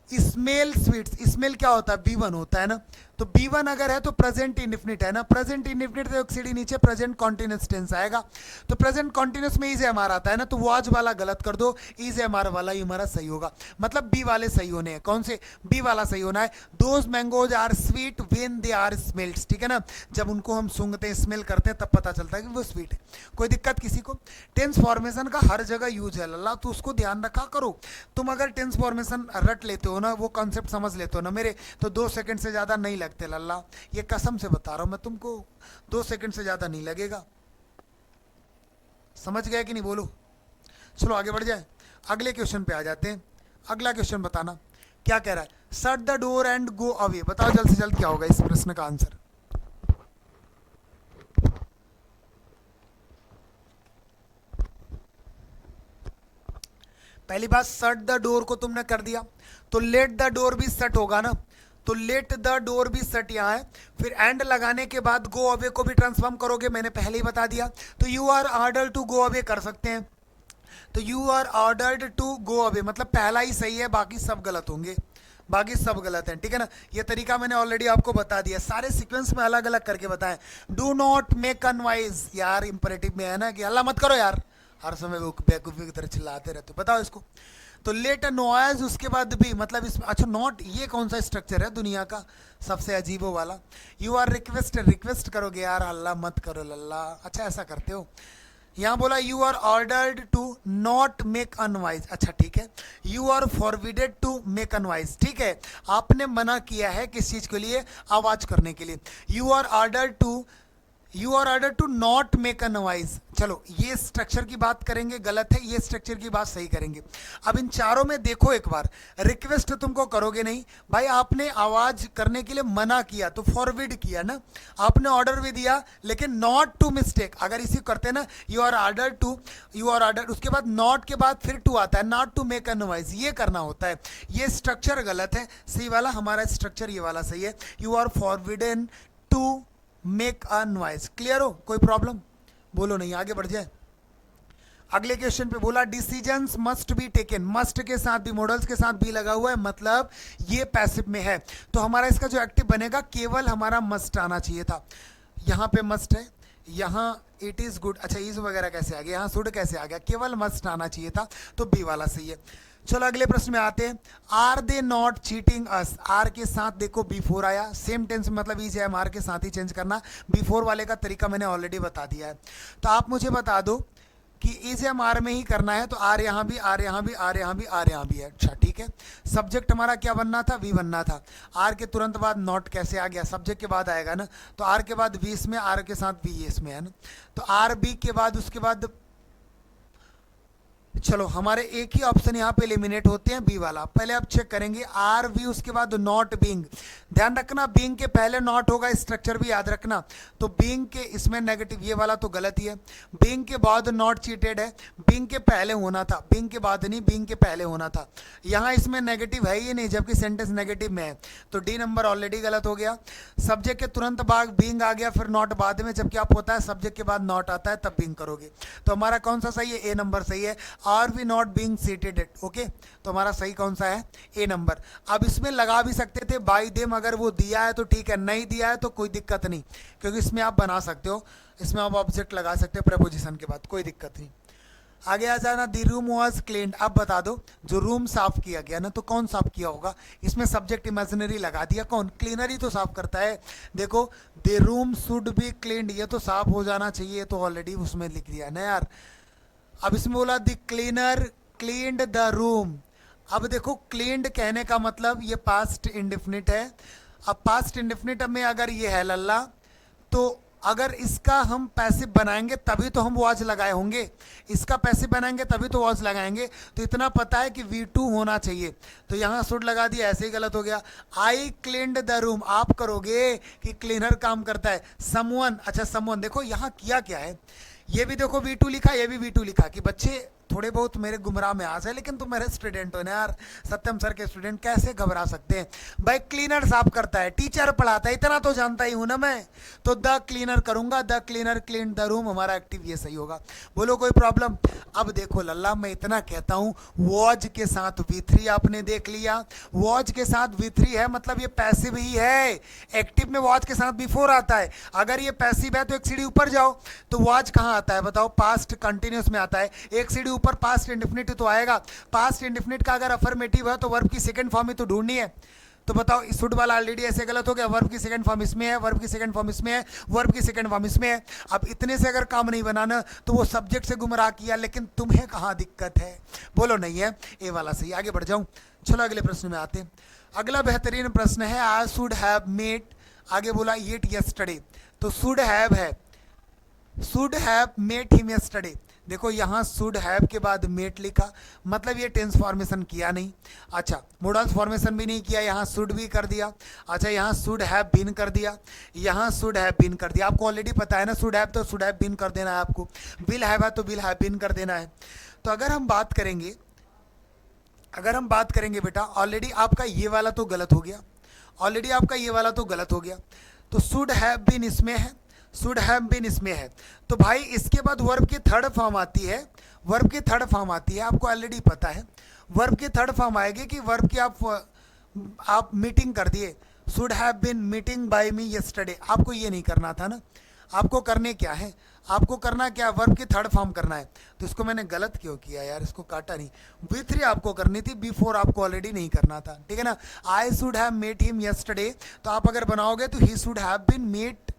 स्मेल स्वीट्स, स्मेल क्या होता है, B1 होता है ना, तो B1 अगर है तो प्रेजेंट इंडिफिनिट है ना, प्रेजेंट इंडिफिनिट तो एक सीढ़ी नीचे प्रेजेंट कॉन्टिन्यूस टेंस आएगा, तो प्रेजेंट कॉन्टिन्यूस में इज हमारा आता है ना, तो वो आज वाला गलत कर दो, इज हमारा वाला ही हमारा सही होगा, मतलब बी वाले सही होने हैं, कौन से, बी वाला सही होना है, those mangoes are sweet when they are smelled, ठीक है ना, जब उनको हम सूंघते हैं स्मेल करते हैं तब पता चलता है कि वो स्वीट है। कोई दिक्कत किसी को, टेंस फॉर्मेशन का हर जगह यूज है लल्ला, तो उसको ध्यान रखा करो, तुम अगर टेंस फॉर्मेशन रट लेते हो ना, वो कॉन्सेप्ट समझ लेते हो ना मेरे, तो 2 सेकंड से ज़्यादा नहीं लगते लल्ला, ये कसम से बता रहा हूं मैं तुमको, 2 सेकंड से ज़्यादा नहीं लगेगा, समझ गया कि नहीं बोलो। चलो आगे बढ़ जाए, अगले क्वेश्चन पे आ जाते हैं, अगला क्वेश्चन बताना क्या कह रहा है, shut the door and go away, बताओ जल्द से जल्द क्या होगा इस प्रश्न का आंसर। पहली बात, शट द डोर को तुमने कर दिया, तो लेट द डोर भी शट होगा ना, तो लेट द डोर भी शट यहाँ है, फिर एंड लगाने के बाद गो अवे को भी ट्रांसफॉर्म करोगे, मैंने पहले ही बता दिया, तो you are order to go away कर सकते हैं, तो you are ordered to go away, मतलब पहला ही सही है, बाकी सब गलत होंगे, बाकी सब गलत हैं, ठीक है ना। ये तरीका मैंने ऑलरेडी आपको बता दिया, सारे सीक्वेंस में अलग अलग करके बताएं। डू नॉट मेक अनवाइज, यार इंपरेटिव में है ना कि अल्लाह मत करो यार, हर समय वो बेवकूफ़ी की तरह चिल्लाते रहते हो, बताओ इसको। तो लेट अ नॉइज, उसके बाद भी, मतलब इसमें अच्छा नॉट, ये कौन सा स्ट्रक्चर है दुनिया का सबसे अजीबो वाला, यू आर रिक्वेस्ट, रिक्वेस्ट करोगे यार, अल्लाह मत करो लल्ला, अच्छा ऐसा करते हो। यहाँ बोला you are ordered to not make unwise, अच्छा ठीक है, you are forbidded to make unwise, ठीक है, आपने मना किया है किस चीज़ के लिए, आवाज करने के लिए, you are order to not make a noise, चलो ये स्ट्रक्चर की बात करेंगे गलत है, ये स्ट्रक्चर की बात सही करेंगे। अब इन चारों में देखो एक बार, रिक्वेस्ट तुमको करोगे नहीं भाई, आपने आवाज करने के लिए मना किया तो फॉरवर्ड किया ना, आपने ऑर्डर भी दिया लेकिन नॉट टू मिस्टेक, अगर इसी करते ना यू आर ऑर्डर, उसके बाद नॉट के बाद फिर टू आता है, not to make a noise, ये करना होता है, ये स्ट्रक्चर गलत है, सी वाला हमारा स्ट्रक्चर ये वाला सही है, you are forbidden to make a noise, clear हो, कोई प्रॉब्लम बोलो नहीं, आगे बढ़ जाए। अगले क्वेश्चन पे बोला decisions must be taken, must के साथ भी, मॉडल्स के साथ भी लगा हुआ है, मतलब ये पैसिव में है, तो हमारा इसका जो एक्टिव बनेगा केवल हमारा मस्ट आना चाहिए था, यहाँ पे मस्ट है, यहाँ इट इज गुड, अच्छा इज वगैरह कैसे आ गया, यहाँ शुड कैसे आ गया, केवल मस्ट आना चाहिए था, तो बी वाला सही है। चलो अगले प्रश्न में आते हैं, are they not cheating us, are के साथ देखो B4 आया, सेम टेंस मतलब इज है, आर के साथ ही चेंज करना, B4 वाले का तरीका मैंने ऑलरेडी बता दिया है, तो आप मुझे बता दो कि इज एम आर में ही करना है, तो आर यहाँ भी, आर यहाँ भी, आर यहाँ भी, आर यहाँ भी है, अच्छा ठीक है। सब्जेक्ट हमारा क्या बनना था, वी बनना था, आर के तुरंत बाद नॉट कैसे आ गया, सब्जेक्ट के बाद आएगा ना, तो आर के बाद वी इसमें, आर के साथ वी इसमें है ना, तो आर बी के बाद उसके बाद चलो हमारे एक ही ऑप्शन यहाँ पे एलिमिनेट होते हैं, बी वाला, पहले आप चेक करेंगे आर वी, उसके बाद नॉट बीइंग, ध्यान रखना बीइंग के पहले नॉट होगा, स्ट्रक्चर भी याद रखना, तो बीइंग के इसमें नेगेटिव, ये वाला तो गलत ही है, बीइंग के बाद नॉट चीटेड है, बीइंग के पहले होना था, बीइंग के बाद नहीं, बीइंग के पहले होना था, यहाँ इसमें नेगेटिव है ही नहीं, जबकि सेंटेंस नेगेटिव में है, तो डी नंबर ऑलरेडी गलत हो गया। सब्जेक्ट के तुरंत बाद बीइंग आ गया, फिर नॉट बाद में, जबकि आप होता है सब्जेक्ट के बाद नॉट आता है तब बीइंग करोगे, तो हमारा कौन सा सही है, ए नंबर सही है, are we not being seated at, okay. तो हमारा सही कौन सा है, ए नंबर। अब इसमें लगा भी सकते थे बाई देम, अगर वो दिया है तो ठीक है, नहीं दिया है तो कोई दिक्कत नहीं, क्योंकि इसमें आप बना सकते हो, इसमें आप ऑब्जेक्ट लगा सकते हो प्रपोजिशन के बाद, कोई दिक्कत नहीं। आगे आ जाना, द रूम वॉज क्लीन्ड। अब बता दो जो रूम साफ किया गया ना, तो कौन साफ किया होगा, इसमें सब्जेक्ट इमेजिनरी लगा दिया, कौन, क्लीनर ही तो साफ करता है। देखो the room should be cleaned, ये तो साफ हो जाना चाहिए, तो ऑलरेडी उसमें लिख दिया ना यार। अब इसमें बोला the cleaner cleaned the room. अब देखो क्लीन्ड कहने का मतलब ये पास्ट इंडेफिनिट है। अब पास्ट इंडेफिनिट में अगर ये है लल्ला, तो अगर इसका हम पैसिव बनाएंगे तभी तो हम वॉज लगाए होंगे, इसका पैसिव बनाएंगे तभी तो वॉज लगाएंगे। तो इतना पता है कि V2 होना चाहिए, तो यहाँ शुड लगा दिया, ऐसे ही गलत हो गया। आई क्लीन्ड द रूम, आप करोगे कि क्लीनर काम करता है, समवन, अच्छा समवन। देखो यहाँ किया क्या है, ये भी देखो V2 लिखा, ये भी V2 लिखा, कि बच्चे थोड़े बहुत मेरे गुमराह में आ जाए, लेकिन तुम मेरे स्टूडेंट हो ना यार, सत्यम सर के स्टूडेंट, कैसे घबरा सकते हैं भाई। क्लीनर साफ करता है, टीचर पढ़ाता है, इतना तो जानता ही हूं ना मैं, तो द क्लीनर करूंगा, the cleaner clean the room, हमारा एक्टिव ये सही होगा। बोलो कोई प्रॉब्लम। अब देखो लल्ला, मैं इतना कहता हूं, वॉज के साथ V3 आपने देख लिया, वॉज के साथ V3 है, मतलब ये पैसिव ही है। एक्टिव में वॉज के साथ बिफोर आता है, अगर ये पैसिव है तो एक सीढ़ी ऊपर जाओ, तो वॉज कहाँ आता है बताओ, पास्ट कंटिन्यूस में आता है, एक सीढ़ी ऊपर पास्ट इंडेफिनिट तो आएगा। पास्ट इंडेफिनिट का अगर अफर्मेटिव है तो वर्ब की सेकंड फॉर्म ही तो ढूंढनी है। तो बताओ शुड वाला ऑलरेडी ऐसे गलत हो गया, वर्ब की सेकंड फॉर्म इसमें है, वर्ब की सेकंड फॉर्म इसमें है, वर्ब की सेकंड फॉर्म इसमें है। अब इतने से अगर काम नहीं बनाना तो वो सब्जेक्ट से गुमराह किया, लेकिन तुम्हें कहाँ दिक्कत है, बोलो नहीं है, ए वाला सही। आगे बढ़ जाऊं, चलो अगले प्रश्न में आते हैं। अगला बेहतरीन प्रश्न है, आई शुड हैव मेट, आगे बोला ईट यस्टरडे, तो शुड हैव है, should have met him yesterday. देखो यहाँ शुड हैव के बाद मेट लिखा, मतलब ये टेंस फॉर्मेशन किया नहीं। अच्छा मोडल्स फॉर्मेशन भी नहीं किया, यहाँ शुड भी कर दिया। अच्छा यहाँ शुड हैव बीन कर दिया, यहाँ शुड हैव बीन कर दिया। आपको ऑलरेडी पता है ना, शुड हैव तो शुड हैव बीन कर देना है आपको, विल हैव है तो विल हैव बीन कर देना है। तो अगर हम बात करेंगे, अगर हम बात करेंगे बेटा, ऑलरेडी आपका ये वाला तो गलत हो गया, ऑलरेडी आपका ये वाला तो गलत हो गया, तो शुड हैव बीन इसमें है, शुड हैव बीन इसमें है। तो भाई इसके बाद वर्ब की थर्ड फॉर्म आती है, वर्ब की थर्ड फॉर्म आती है, आपको ऑलरेडी पता है वर्ब की थर्ड फॉर्म आएगी कि वर्ब की आप मीटिंग कर दिए, should have been meeting by me yesterday. आपको ये नहीं करना था ना, आपको करने क्या है, आपको करना क्या, वर्ब की थर्ड फॉर्म करना है। तो इसको मैंने गलत क्यों किया यार, इसको काटा नहीं, V3 आपको करनी थी, B4 आपको ऑलरेडी नहीं करना था, ठीक है ना। I should have met him yesterday, तो आप अगर बनाओगे तो he should have been met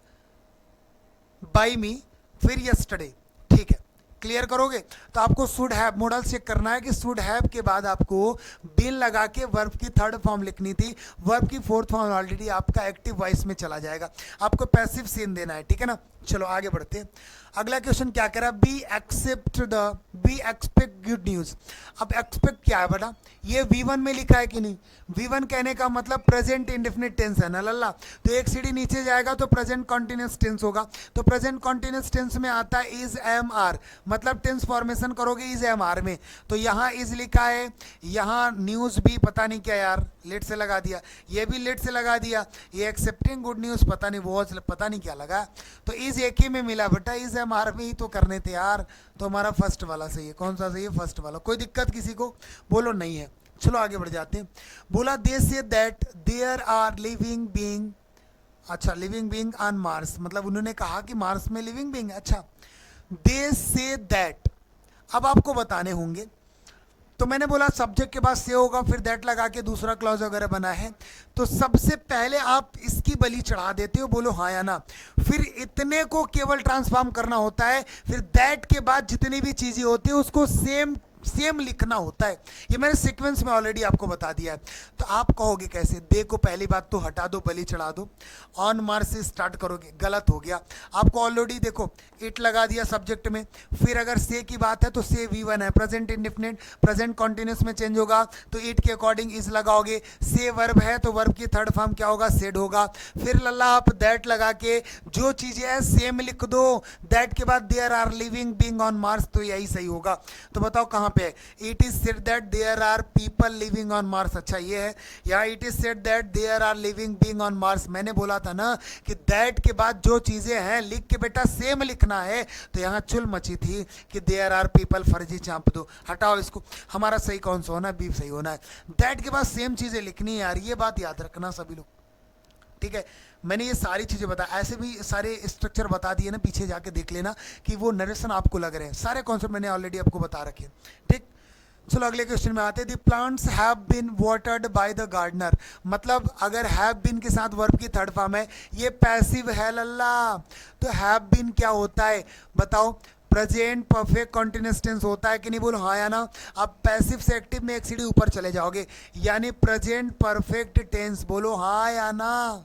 by me, फिर यस्टरडे, ठीक है, क्लियर करोगे। तो आपको शुड हैव मॉडल चेक करना है कि शुड हैव के बाद आपको बीन लगा के वर्ब की थर्ड फॉर्म लिखनी थी, वर्ब की फोर्थ फॉर्म ऑलरेडी आपका एक्टिव वॉइस में चला जाएगा, आपको पैसिव सीन देना है, ठीक है ना। चलो आगे बढ़ते हैं। अगला क्वेश्चन क्या कह रहा है, बी एक्सपेक्ट गुड न्यूज। अब एक्सपेक्ट क्या है बेटा, ये V1 में लिखा है कि नहीं, V1 कहने का मतलब प्रेजेंट इंडेफिनिट टेंस है ना लल्ला, तो एक सीढ़ी नीचे जाएगा तो प्रेजेंट कॉन्टिन्यूस टेंस होगा, तो प्रेजेंट कॉन्टिन्यूस टेंस में आता है इज एम आर, मतलब टेंस फॉर्मेशन करोगे इज एम आर में, तो यहाँ इज लिखा है, यहाँ न्यूज भी पता नहीं क्या यार लेट से लगा दिया, ये भी लेट से लगा दिया, ये एक्सेप्टिंग गुड न्यूज पता नहीं वो पता नहीं क्या लगा, तो इज एक ही में मिला बेटा, इज एम आर में ही तो करने थे यार। तो हमारा फर्स्ट वाला सही है, कौन सा सही है, फर्स्ट वाला। कोई दिक्कत किसी को, बोलो नहीं है। चलो आगे बढ़ जाते हैं। बोला they say that there are living being, अच्छा लिविंग बीइंग ऑन मार्स, मतलब उन्होंने कहा कि मार्स में लिविंग बीइंग, अच्छा दे से दैट, अब आपको बताने होंगे, तो मैंने बोला सब्जेक्ट के बाद से होगा, फिर दैट लगा के दूसरा क्लॉज वगैरह बना है, तो सबसे पहले आप इसकी बलि चढ़ा देते हो, बोलो हाँ या ना, फिर इतने को केवल ट्रांसफॉर्म करना होता है, फिर दैट के बाद जितनी भी चीजें होती है उसको सेम लिखना होता है, ये मैंने सीक्वेंस में ऑलरेडी आपको बता दिया है। तो आप कहोगे कैसे, दे को पहली बात तो हटा दो, बलि चढ़ा दो, ऑन मार्स से स्टार्ट करोगे, गलत हो गया। आपको ऑलरेडी देखो इट लगा दिया सब्जेक्ट में, फिर अगर से की बात है तो से V1 है, प्रेजेंट इंडेफिनिट प्रेजेंट कॉन्टिन्यूस में चेंज होगा तो इट के अकॉर्डिंग इज लगाओगे, से वर्ब है तो वर्ब की थर्ड फॉर्म क्या होगा, सेड होगा, फिर लल्ला आप दैट लगा के जो चीजें है सेम लिख दो, दैट के बाद there are living being on Mars, तो यही सही होगा। तो बताओ कहाँ पे it is said that there are people living on Mars, अच्छा ये है, या it is said that there are living being on Mars. मैंने बोला था ना कि दैट के बाद जो चीजें हैं लिख के बेटा सेम लिखना है, तो यहाँ चुल मची थी कि देयर आर पीपल, फर्जी चांप दो, हटाओ इसको। हमारा सही कौन सा होना है, बी सही होना है। दैट के बाद सेम चीजें लिखनी है यार, ये बात याद रखना सभी लोग, ठीक है। मैंने ये सारी चीजें बताया, ऐसे भी सारे स्ट्रक्चर बता दिए ना, पीछे जाके देख लेना कि वो नरेशन आपको लग रहे हैं, सारे कॉन्सेप्ट मैंने ऑलरेडी आपको बता रखे हैं, ठीक। चलो अगले क्वेश्चन में आते हैं। The plants have been watered by the gardener, मतलब अगर हैव बीन के साथ वर्ब की थर्ड फॉर्म है, ये पैसिव है लल्ला। तो हैव बीन क्या होता है बताओ, प्रेजेंट परफेक्ट कंटिन्यूअस टेंस होता है कि नहीं, बोलो हाँ या ना। अब पैसिव से एक्टिव में एक सीढ़ी ऊपर चले जाओगे, यानी प्रेजेंट परफेक्ट टेंस, बोलो हाँ या ना,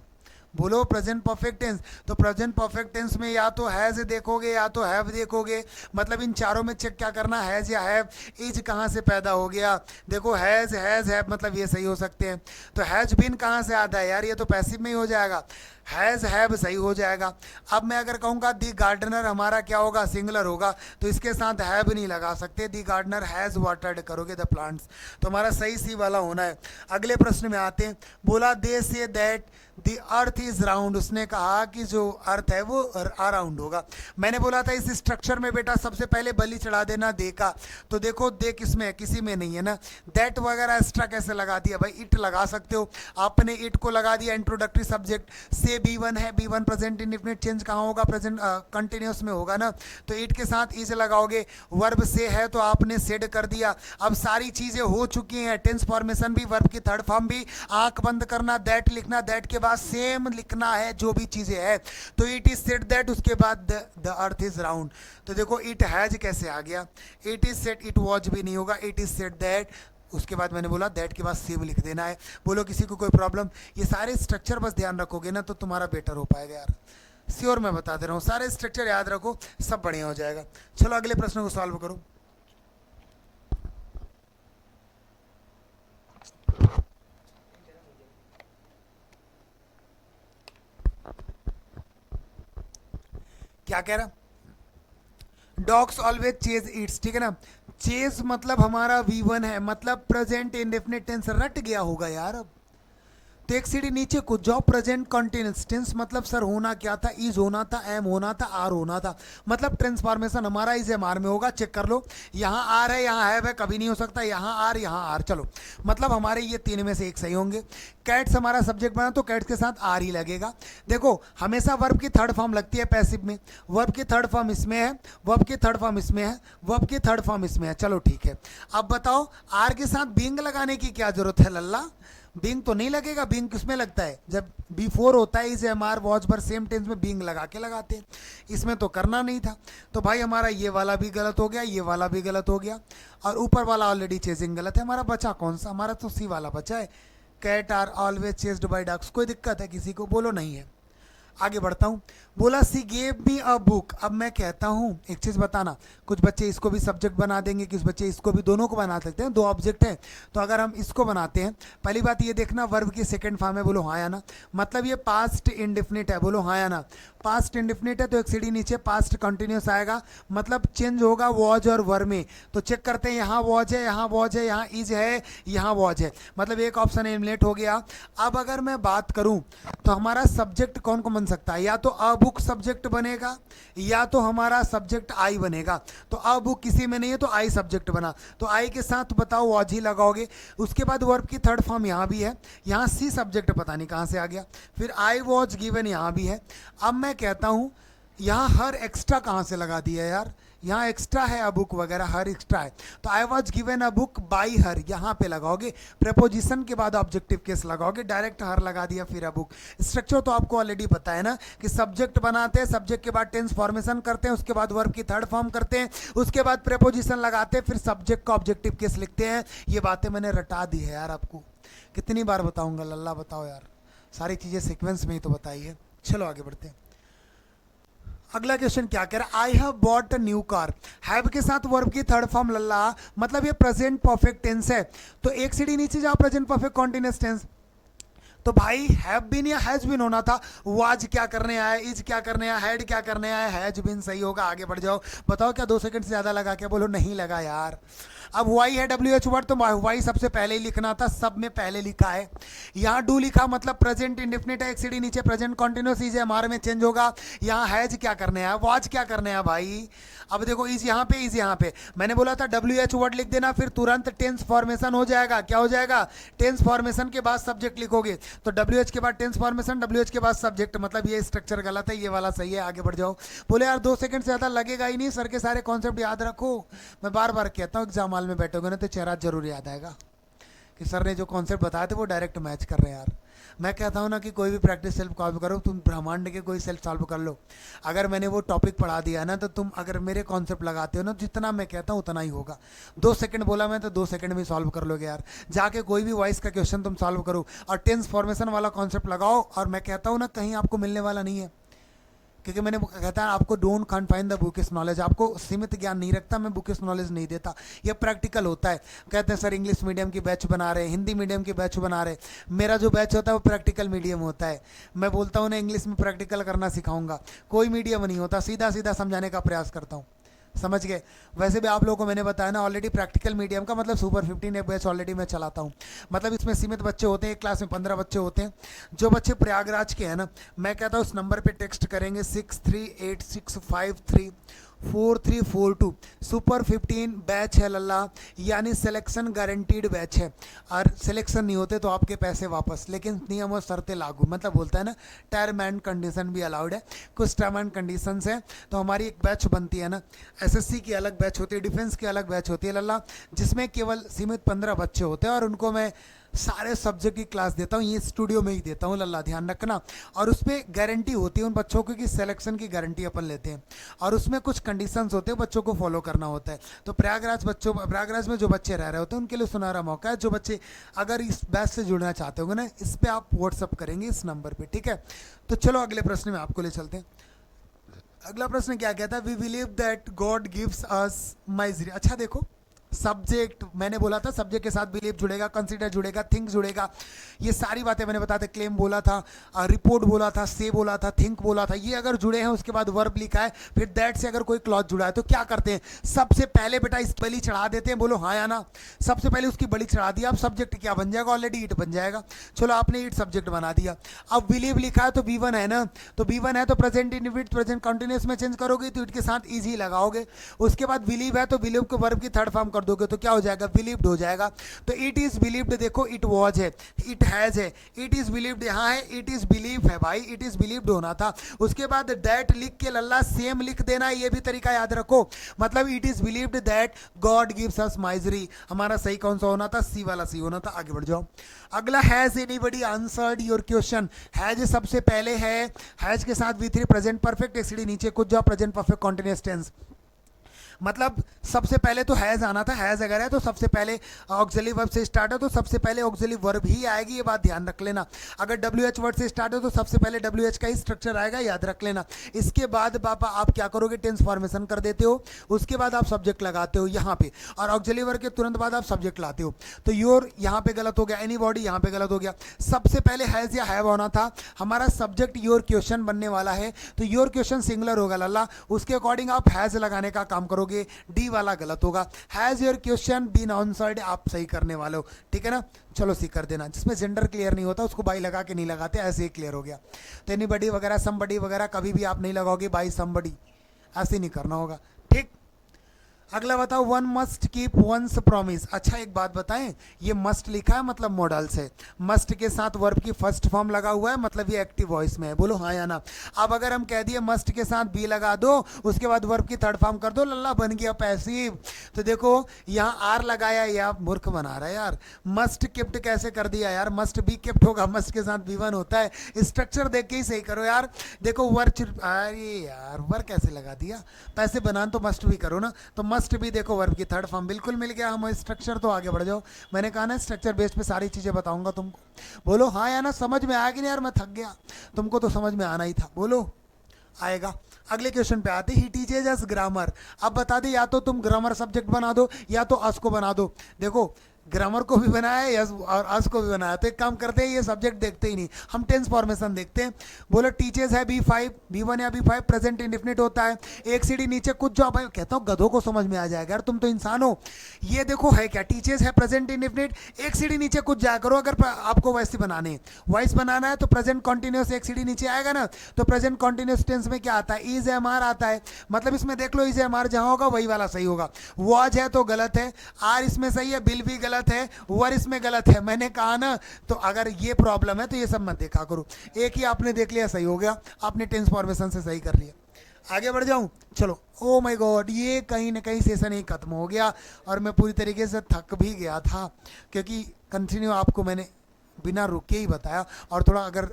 बोलो प्रेजेंट परफेक्ट टेंस। तो प्रेजेंट परफेक्ट टेंस में या तो हैज देखोगे या तो हैव देखोगे, मतलब इन चारों में चेक क्या करना, हैज या हैव। इज कहाँ से पैदा हो गया, देखो हैज हैज हैव, मतलब ये सही हो सकते हैं। तो हैज बीन कहाँ से आता है यार, ये तो पैसिव में ही हो जाएगा, हैज हैव सही हो जाएगा। अब मैं अगर कहूँगा दी गार्डनर, हमारा क्या होगा, सिंगुलर होगा, तो इसके साथ हैव नहीं लगा सकते, दी गार्डनर हैज वाटर्ड करोगे द प्लांट्स, तो हमारा सही सी वाला होना है। अगले प्रश्न में आते हैं। बोला they say that the earth is round, उसने कहा कि जो अर्थ है वो अराउंड होगा। मैंने बोला था इस स्ट्रक्चर में बेटा सबसे पहले बलि चढ़ा देना दे का, तो देखो दे किस में है, किसी में नहीं है ना। दैट वगैरह एक्स्ट्रा कैसे लगा दिया भाई, इट लगा सकते हो, आपने इट को लगा दिया इंट्रोडक्टरी सब्जेक्ट से। B1 है, B1 प्रेजेंट इंडेफिनिट चेंज कहाँ होगा, प्रेजेंट कंटिन्यूअस में होगा ना, तो इट के साथ इज लगाओगे। वर्ब से है तो आपने सेड कर दिया। अब सारी चीजें हो चुकी हैं, टेंस फॉर्मेशन भी, वर्ब की थर्ड फॉर्म भी, आंख बंद करना, दैट लिखना, दैट के बाद सेम लिखना है जो भी चीजें है। तो इट इज सेड दैट, उसके बाद द अर्थ इज राउंड, तो देखो इट हैज कैसे आ गया, it is said, it was भी नहीं होगा, इट इज सेड दैट, उसके बाद मैंने बोला दैट के बाद सेम लिख देना है। बोलो किसी को कोई प्रॉब्लम, ये सारे स्ट्रक्चर बस ध्यान रखोगे ना तो तुम्हारा बेटर हो पाएगा यार, श्योर मैं बता दे रहा हूँ, सारे स्ट्रक्चर याद रखो, सब बढ़िया हो जाएगा। चलो अगले प्रश्न को सॉल्व करो। क्या कह रहा, डॉग्स ऑलवेज चेज ईट्स, ठीक है ना। चेज मतलब हमारा V1 है, मतलब प्रेजेंट इंडेफिनिट टेंस, रट गया होगा यार। अब तो एक सीढ़ी नीचे कूद जाओ, प्रेजेंट कंटिन्यूअस टेंस मतलब सर होना क्या था, इज होना था, एम होना था, आर होना था, मतलब ट्रांसफॉर्मेशन हमारा इज एम आर में होगा, चेक कर लो। यहाँ आर है, यहाँ है, कभी नहीं हो सकता, यहाँ आर, यहाँ आर, चलो मतलब हमारे ये तीन में से एक सही होंगे। कैट्स हमारा सब्जेक्ट बना तो कैट्स के साथ आर ही लगेगा। देखो हमेशा वर्ब की थर्ड फॉर्म लगती है पैसिव में, वर्ब की थर्ड फॉर्म इसमें है, वर्ब की थर्ड फॉर्म इसमें है, वर्ब की थर्ड फॉर्म इसमें है, चलो ठीक है। अब बताओ आर के साथ बीइंग लगाने की क्या जरूरत है लल्ला, बीइंग तो नहीं लगेगा, बीइंग किसमें लगता है, जब बिफोर होता है इज एम आर वॉच पर सेम टेंस में बीइंग लगा के लगाते हैं, इसमें तो करना नहीं था। तो भाई हमारा ये वाला भी गलत हो गया, ये वाला भी गलत हो गया, और ऊपर वाला ऑलरेडी चेजिंग गलत है। हमारा बचा कौन सा, हमारा तो सी वाला बचा है, cat are always chased by dogs. कोई दिक्कत है किसी को, बोलो नहीं है। आगे बढ़ता हूँ। बोला सी गेव मी अ बुक। अब मैं कहता हूँ एक चीज़ बताना, कुछ बच्चे इसको भी सब्जेक्ट बना देंगे, कुछ बच्चे इसको भी, दोनों को बना सकते हैं, दो ऑब्जेक्ट है। तो अगर हम इसको बनाते हैं, पहली बात ये देखना वर्ब की सेकंड फॉर्म है, बोलो हाँ या ना, मतलब ये पास्ट इंडेफिनिट है, बोलो हाँ या ना। पास्ट इंडेफिनिट है तो एक सीढ़ी नीचे पास्ट कंटिन्यूस आएगा, मतलब चेंज होगा वॉज और वर में। तो चेक करते हैं, यहाँ वॉज है, यहाँ वॉज है, यहाँ इज है, यहाँ वॉज है, मतलब एक ऑप्शन एलिमिनेट हो गया। अब अगर मैं बात करूँ तो हमारा सब्जेक्ट कौन कौन बन सकता है, या तो अ बुक सब्जेक्ट बनेगा, या तो हमारा सब्जेक्ट आई बनेगा। तो अ बुक किसी में नहीं है तो आई सब्जेक्ट बना, तो आई के साथ बताओ वॉज ही लगाओगे। उसके बाद वर्ब की थर्ड फॉर्म यहाँ भी है, यहाँ सी सब्जेक्ट पता नहीं कहाँ से आ गया, फिर आई वॉज गिवन यहाँ भी है। अब मैं कहता हूँ यहाँ हर एक्स्ट्रा कहाँ से लगा दिया यार, यहाँ एक्स्ट्रा है अ बुक वगैरह, हर एक्स्ट्रा है, तो I was given a book by her, यहाँ पे लगाओगे, प्रेपोजिशन के बाद ऑब्जेक्टिव केस लगाओगे, डायरेक्ट हर लगा दिया फिर अ बुक। स्ट्रक्चर तो आपको ऑलरेडी पता है ना कि सब्जेक्ट बनाते हैं, सब्जेक्ट के बाद टेंस फॉर्मेशन करते हैं, उसके बाद वर्ब की थर्ड फॉर्म करते हैं, उसके बाद प्रेपोजिशन लगाते हैं, फिर सब्जेक्ट का ऑब्जेक्टिव केस लिखते हैं। ये बातें मैंने रटा दी है यार आपको, कितनी बार बताऊंगा लल्ला, बताओ यार, सारी चीज़ें सिक्वेंस में ही तो बताई है। चलो आगे बढ़ते हैं। अगला क्वेश्चन क्या कह रहा है, I have bought a new car. Have के साथ वर्ब की थर्ड फॉर्म लल्ला, मतलब ये प्रेजेंट परफेक्ट टेंस है, तो एक सीढ़ी नीचे जाओ, प्रेजेंट परफेक्ट कॉन्टिन्यूअस टेंस। तो भाई हैव बीन या हैज बीन होना था। वाज क्या करने आया, इज क्या करने आया, हैड क्या करने आया, हैज बीन सही होगा। आगे बढ़ जाओ, बताओ क्या 2 सेकंड से ज़्यादा लगा क्या? बोलो नहीं लगा यार। अब वाई है डब्ल्यू एच वर्ड, तो वाई सबसे पहले ही लिखना था, सब में पहले लिखा है। यहाँ डू लिखा मतलब प्रेजेंट इंडेफिनिट है, एक सीढ़ी नीचे प्रेजेंट कॉन्टिन्यूस इज है, हमारे में चेंज होगा। यहाँ हैज क्या करने आया, वाज क्या करने आया भाई। अब देखो इज यहाँ पे, इज यहाँ पे, मैंने बोला था डब्ल्यू एच वर्ड लिख देना, फिर तुरंत टेंस फॉर्मेशन हो जाएगा। क्या हो जाएगा? टेंस फॉर्मेशन के बाद सब्जेक्ट लिखोगे, तो डब्ल्यू एच के बाद टेंस फॉर्मेशन, डब्ल्यू एच के बाद सब्जेक्ट, मतलब ये स्ट्रक्चर गलत है, ये वाला सही है। आगे बढ़ जाओ। बोले यार 2 सेकंड से ज़्यादा लगेगा ही नहीं, सर के सारे कॉन्सेप्ट याद रखो। मैं बार बार कहता हूँ एग्जाम हॉल में बैठोगे ना तो चेहरा जरूर याद आएगा कि सर ने जो कॉन्सेप्ट बताए थे वो डायरेक्ट मैच कर रहे हैं यार। मैं कहता हूँ ना कि कोई भी प्रैक्टिस सेल्फ सॉल्व करो, तुम ब्रह्मांड के कोई सेल्फ सॉल्व कर लो। अगर मैंने वो टॉपिक पढ़ा दिया ना तो तुम अगर मेरे कॉन्सेप्ट लगाते हो ना, जितना मैं कहता हूँ उतना ही होगा। 2 सेकंड बोला मैं तो 2 सेकंड में सॉल्व कर लोगे यार। जाके कोई भी वॉइस का क्वेश्चन तुम सॉल्व करो और टेंस फॉर्मेशन वाला कॉन्सेप्ट लगाओ, और मैं कहता हूँ ना कहीं आपको मिलने वाला नहीं है, क्योंकि मैंने कहता है आपको don't confine the bookish knowledge, आपको सीमित ज्ञान नहीं रखता, मैं बुकिश नॉलेज नहीं देता, ये प्रैक्टिकल होता है। कहते हैं सर इंग्लिश मीडियम की बैच बना रहे, हिंदी मीडियम की बैच बना रहे, मेरा जो बैच होता है वो प्रैक्टिकल मीडियम होता है। मैं बोलता हूँ ना इंग्लिश में प्रैक्टिकल करना सिखाऊंगा, कोई मीडियम नहीं होता, सीधा सीधा समझाने का प्रयास करता हूँ। समझ गए? वैसे भी आप लोगों को मैंने बताया ना ऑलरेडी, प्रैक्टिकल मीडियम का मतलब सुपर 15 एक बैच ऑलरेडी मैं चलाता हूँ। मतलब इसमें सीमित बच्चे होते हैं, एक क्लास में 15 बच्चे होते हैं। जो बच्चे प्रयागराज के हैं ना, मैं कहता हूँ उस नंबर पे टेक्स्ट करेंगे 6386534342। सुपर 15 बैच है लल्ला, यानी सिलेक्शन गारंटीड बैच है, और सिलेक्शन नहीं होते तो आपके पैसे वापस, लेकिन नियम और शर्तें लागू, मतलब बोलता है ना टर्म एंड कंडीशन भी अलाउड है। कुछ टर्म एंड कंडीशंस हैं, तो हमारी एक बैच बनती है ना, एसएससी की अलग बैच होती है, डिफेंस की अलग बैच होती है लल्ला, जिसमें केवल सीमित 15 बच्चे होते हैं, और उनको मैं सारे सब्जेक्ट की क्लास देता हूँ, ये स्टूडियो में ही देता हूँ लल्ला, ध्यान रखना। और उस पर गारंटी होती है उन बच्चों की कि सिलेक्शन की गारंटी अपन लेते हैं, और उसमें कुछ कंडीशंस होते हैं बच्चों को फॉलो करना होता है। तो प्रयागराज में जो बच्चे रह रहे होते हैं उनके लिए सुनहरा मौका है। जो बच्चे अगर इस बैच से जुड़ना चाहते होंगे ना, इस पर आप व्हाट्सअप करेंगे इस नंबर पर, ठीक है? तो चलो अगले प्रश्न में आपको ले चलते हैं। अगला प्रश्न क्या कहता है? We believe that God gives us misery. अच्छा देखो, सब्जेक्ट मैंने बोला था, सब्जेक्ट के साथ बिलीव जुड़ेगा, कंसीडर जुड़ेगा, थिंक जुड़ेगा, ये सारी बातें मैंने बताते। क्लेम बोला था, रिपोर्ट बोला था, से बोला था, थिंक बोला था, ये अगर जुड़े हैं उसके बाद वर्ब लिखा है, फिर दैट से अगर कोई क्लॉज जुड़ा है तो क्या करते हैं? सबसे पहले बेटा इस बलि चढ़ा देते हैं। बोलो हाँ या ना? सबसे पहले उसकी बलि चढ़ा दिया, अब सब्जेक्ट क्या बन जाएगा? ऑलरेडी इट बन जाएगा। चलो आपने इट सब्जेक्ट बना दिया। अब बिलीव लिखा है तो B1 है ना, तो B1 है तो प्रेजेंट इंडेफिनिट प्रेजेंट कंटिन्यूअस में चेंज करोगे तो इट के साथ इज ही लगाओगे। उसके बाद बिलीव है तो बिलीव को वर्ब की थर्ड फॉर्म कर दोगे तो क्या हो जाएगा? बिलीव्ड हो जाएगा। तो इट इज बिलीव्ड, देखो इट वॉज है, इट हैज है, इट इज बिलीव्ड यहाँ है, इट इज बिलीव है भाई, इट इज बिलीव्ड होना था। उसके बाद दैट लिख के लल्ला सेम लिख देना, ये भी तरीका याद रखो। मतलब it is believed that God gives us misery, हमारा सही कौन सा होना था? सी वाला सी होना था। आगे बढ़ जाओ। अगला, has anybody answered your question. Has सबसे पहले है, हैज के साथ V3 प्रेजेंट परफेक्ट, एक सीढ़ी नीचे कुछ जाओ, प्रेजेंट परफेक्ट कॉन्टिन्यूअस टेंस। मतलब सबसे पहले तो हैज़ आना था, हैज़ अगर है तो सबसे पहले ऑक्सिलरी वर्ब से स्टार्ट है तो सबसे पहले ऑक्सिलरी वर्ब ही आएगी, ये बात ध्यान रख लेना। अगर WH वर्ड से स्टार्ट हो तो सबसे पहले WH का ही स्ट्रक्चर आएगा, याद रख लेना। इसके बाद पापा आप क्या करोगे? टेंस फॉर्मेशन कर देते हो, उसके बाद आप सब्जेक्ट लगाते हो यहाँ पे, और ऑक्सिलरी वर्ब के तुरंत बाद आप सब्जेक्ट लाते हो। तो योर यहाँ पे गलत हो गया, एनी बॉडी यहाँ पे गलत हो गया। सबसे पहले हैज़ या हैव होना था, हमारा सब्जेक्ट योर क्वेश्चन बनने वाला है, तो योर क्वेश्चन सिंगुलर होगा लल्ला, उसके अकॉर्डिंग आप हैज़ लगाने का काम करोगे। डी वाला गलत होगा। Has your question been answered, आप सही करने वाले हो, ठीक है ना? चलो सी कर देना। जिसमें जेंडर क्लियर नहीं होता उसको बाई लगा के नहीं लगाते, ऐसे ही क्लियर हो गया। तो एनीबडी वगैरह, समबडी वगैरह कभी भी आप नहीं लगाओगे बाई समबडी, ऐसे नहीं करना होगा, ठीक? अगला बताओ, one must keep once promise. अच्छा एक बात बताएं, ये मस्ट लिखा है मतलब मॉडल्स है, मस्ट के साथ वर्ब की फर्स्ट फॉर्म लगा हुआ है, मतलब ये एक्टिव वॉइस में है। बोलो हाँ या ना? अब अगर हम कह दिए मस्ट के साथ बी लगा दो, उसके बाद वर्ब की थर्ड फॉर्म कर दो, लल्ला बन गया पैसिव। तो देखो यहाँ आर लगाया, या मूर्ख बना रहा है यार। मस्ट किप्ट कैसे कर दिया यार? मस्ट बी किप्ट होगा, मस्ट के साथ B1 होता है। स्ट्रक्चर देख के ही सही करो यार। देखो वर्क, अरे यार वर्क कैसे लगा दिया? पैसे बनान तो मस्ट भी करो ना, तो मस्ट भी देखो वर्ब की थर्ड फॉर्म बिल्कुल मिल गया हमें स्ट्रक्चर। तो आगे बढ़ जाओ, मैंने कहा ना स्ट्रक्चर बेस पे सारी चीजें बताऊंगा तुमको। बोलो हाँ या ना? समझ में आया कि नहीं यार? मैं थक गया, तुमको तो समझ में आना ही था। बोलो आएगा। अगले क्वेश्चन पे आते, ही टीचेज अस ग्रामर। अब बता दे, या तो तुम ग्रामर सब्जेक्ट बना दो या तो अस को बना दो। देखो ग्रामर को भी बनाया है यस और अस को भी बनाया। तो एक काम करते हैं, ये सब्जेक्ट देखते ही नहीं, हम टेंस फॉर्मेशन देखते हैं। बोलो टीचर्स है B5, B1 या B5 प्रेजेंट इंडेफिनिट होता है। एक सीढ़ी नीचे कुछ जाओ भाई, कहता हूँ गधों को समझ में आ जाएगा यार, तुम तो इंसान हो। ये देखो है क्या, टीचर्स है प्रेजेंट इंडेफिनिट, एक सीढ़ी नीचे कुछ जाया करो। अगर आपको वैसे बनाने वॉइस बनाना है तो प्रेजेंट कॉन्टिन्यूस एक सीढ़ी नीचे आएगा ना, तो प्रेजेंट कॉन्टिन्यूस टेंस में क्या आता है, इज एम आर आता है। मतलब इसमें देख लो, इज एम आर जहां होगा वही वाला सही होगा। वॉज है तो गलत है, आर इसमें सही है, बिल भी गलत है, वर इसमें गलत है। मैंने कहा ना, तो अगर ये प्रॉब्लम है तो ये सब मत देखा करो। एक ही आपने देख लिया सही हो गया, आपने टेंस फॉर्मेशन से सही कर लिया। आगे बढ़ जाऊं, चलो। ओ माय गॉड, ये कहीं ना कहीं सेशन ही खत्म हो गया और मैं पूरी तरीके से थक भी गया था, क्योंकि कंटिन्यू आपको मैंने बिना रुके ही बताया। और थोड़ा अगर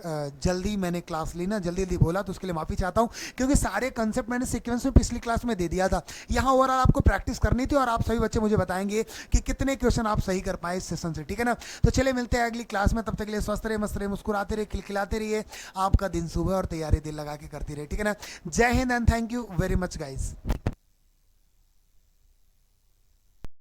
जल्दी मैंने क्लास ली ना, जल्दी जल्दी बोला, तो उसके लिए माफ़ी चाहता हूँ, क्योंकि सारे कंसेप्ट मैंने सीक्वेंस में पिछली क्लास में दे दिया था। यहाँ ओवरऑल आपको प्रैक्टिस करनी थी और आप सभी बच्चे मुझे बताएंगे कि कितने क्वेश्चन आप सही कर पाए इस सेशन से, ठीक है ना। तो चलिए मिलते हैं अगली क्लास में, तब तक के लिए स्वस्थ रहे, मस्त रहे, मुस्कुराते रहे, खिलखिलाते रहिए। आपका दिन सुबह और तैयारी दिल लगा के करती रहे, ठीक है ना। जय Hind and thank you very much guys.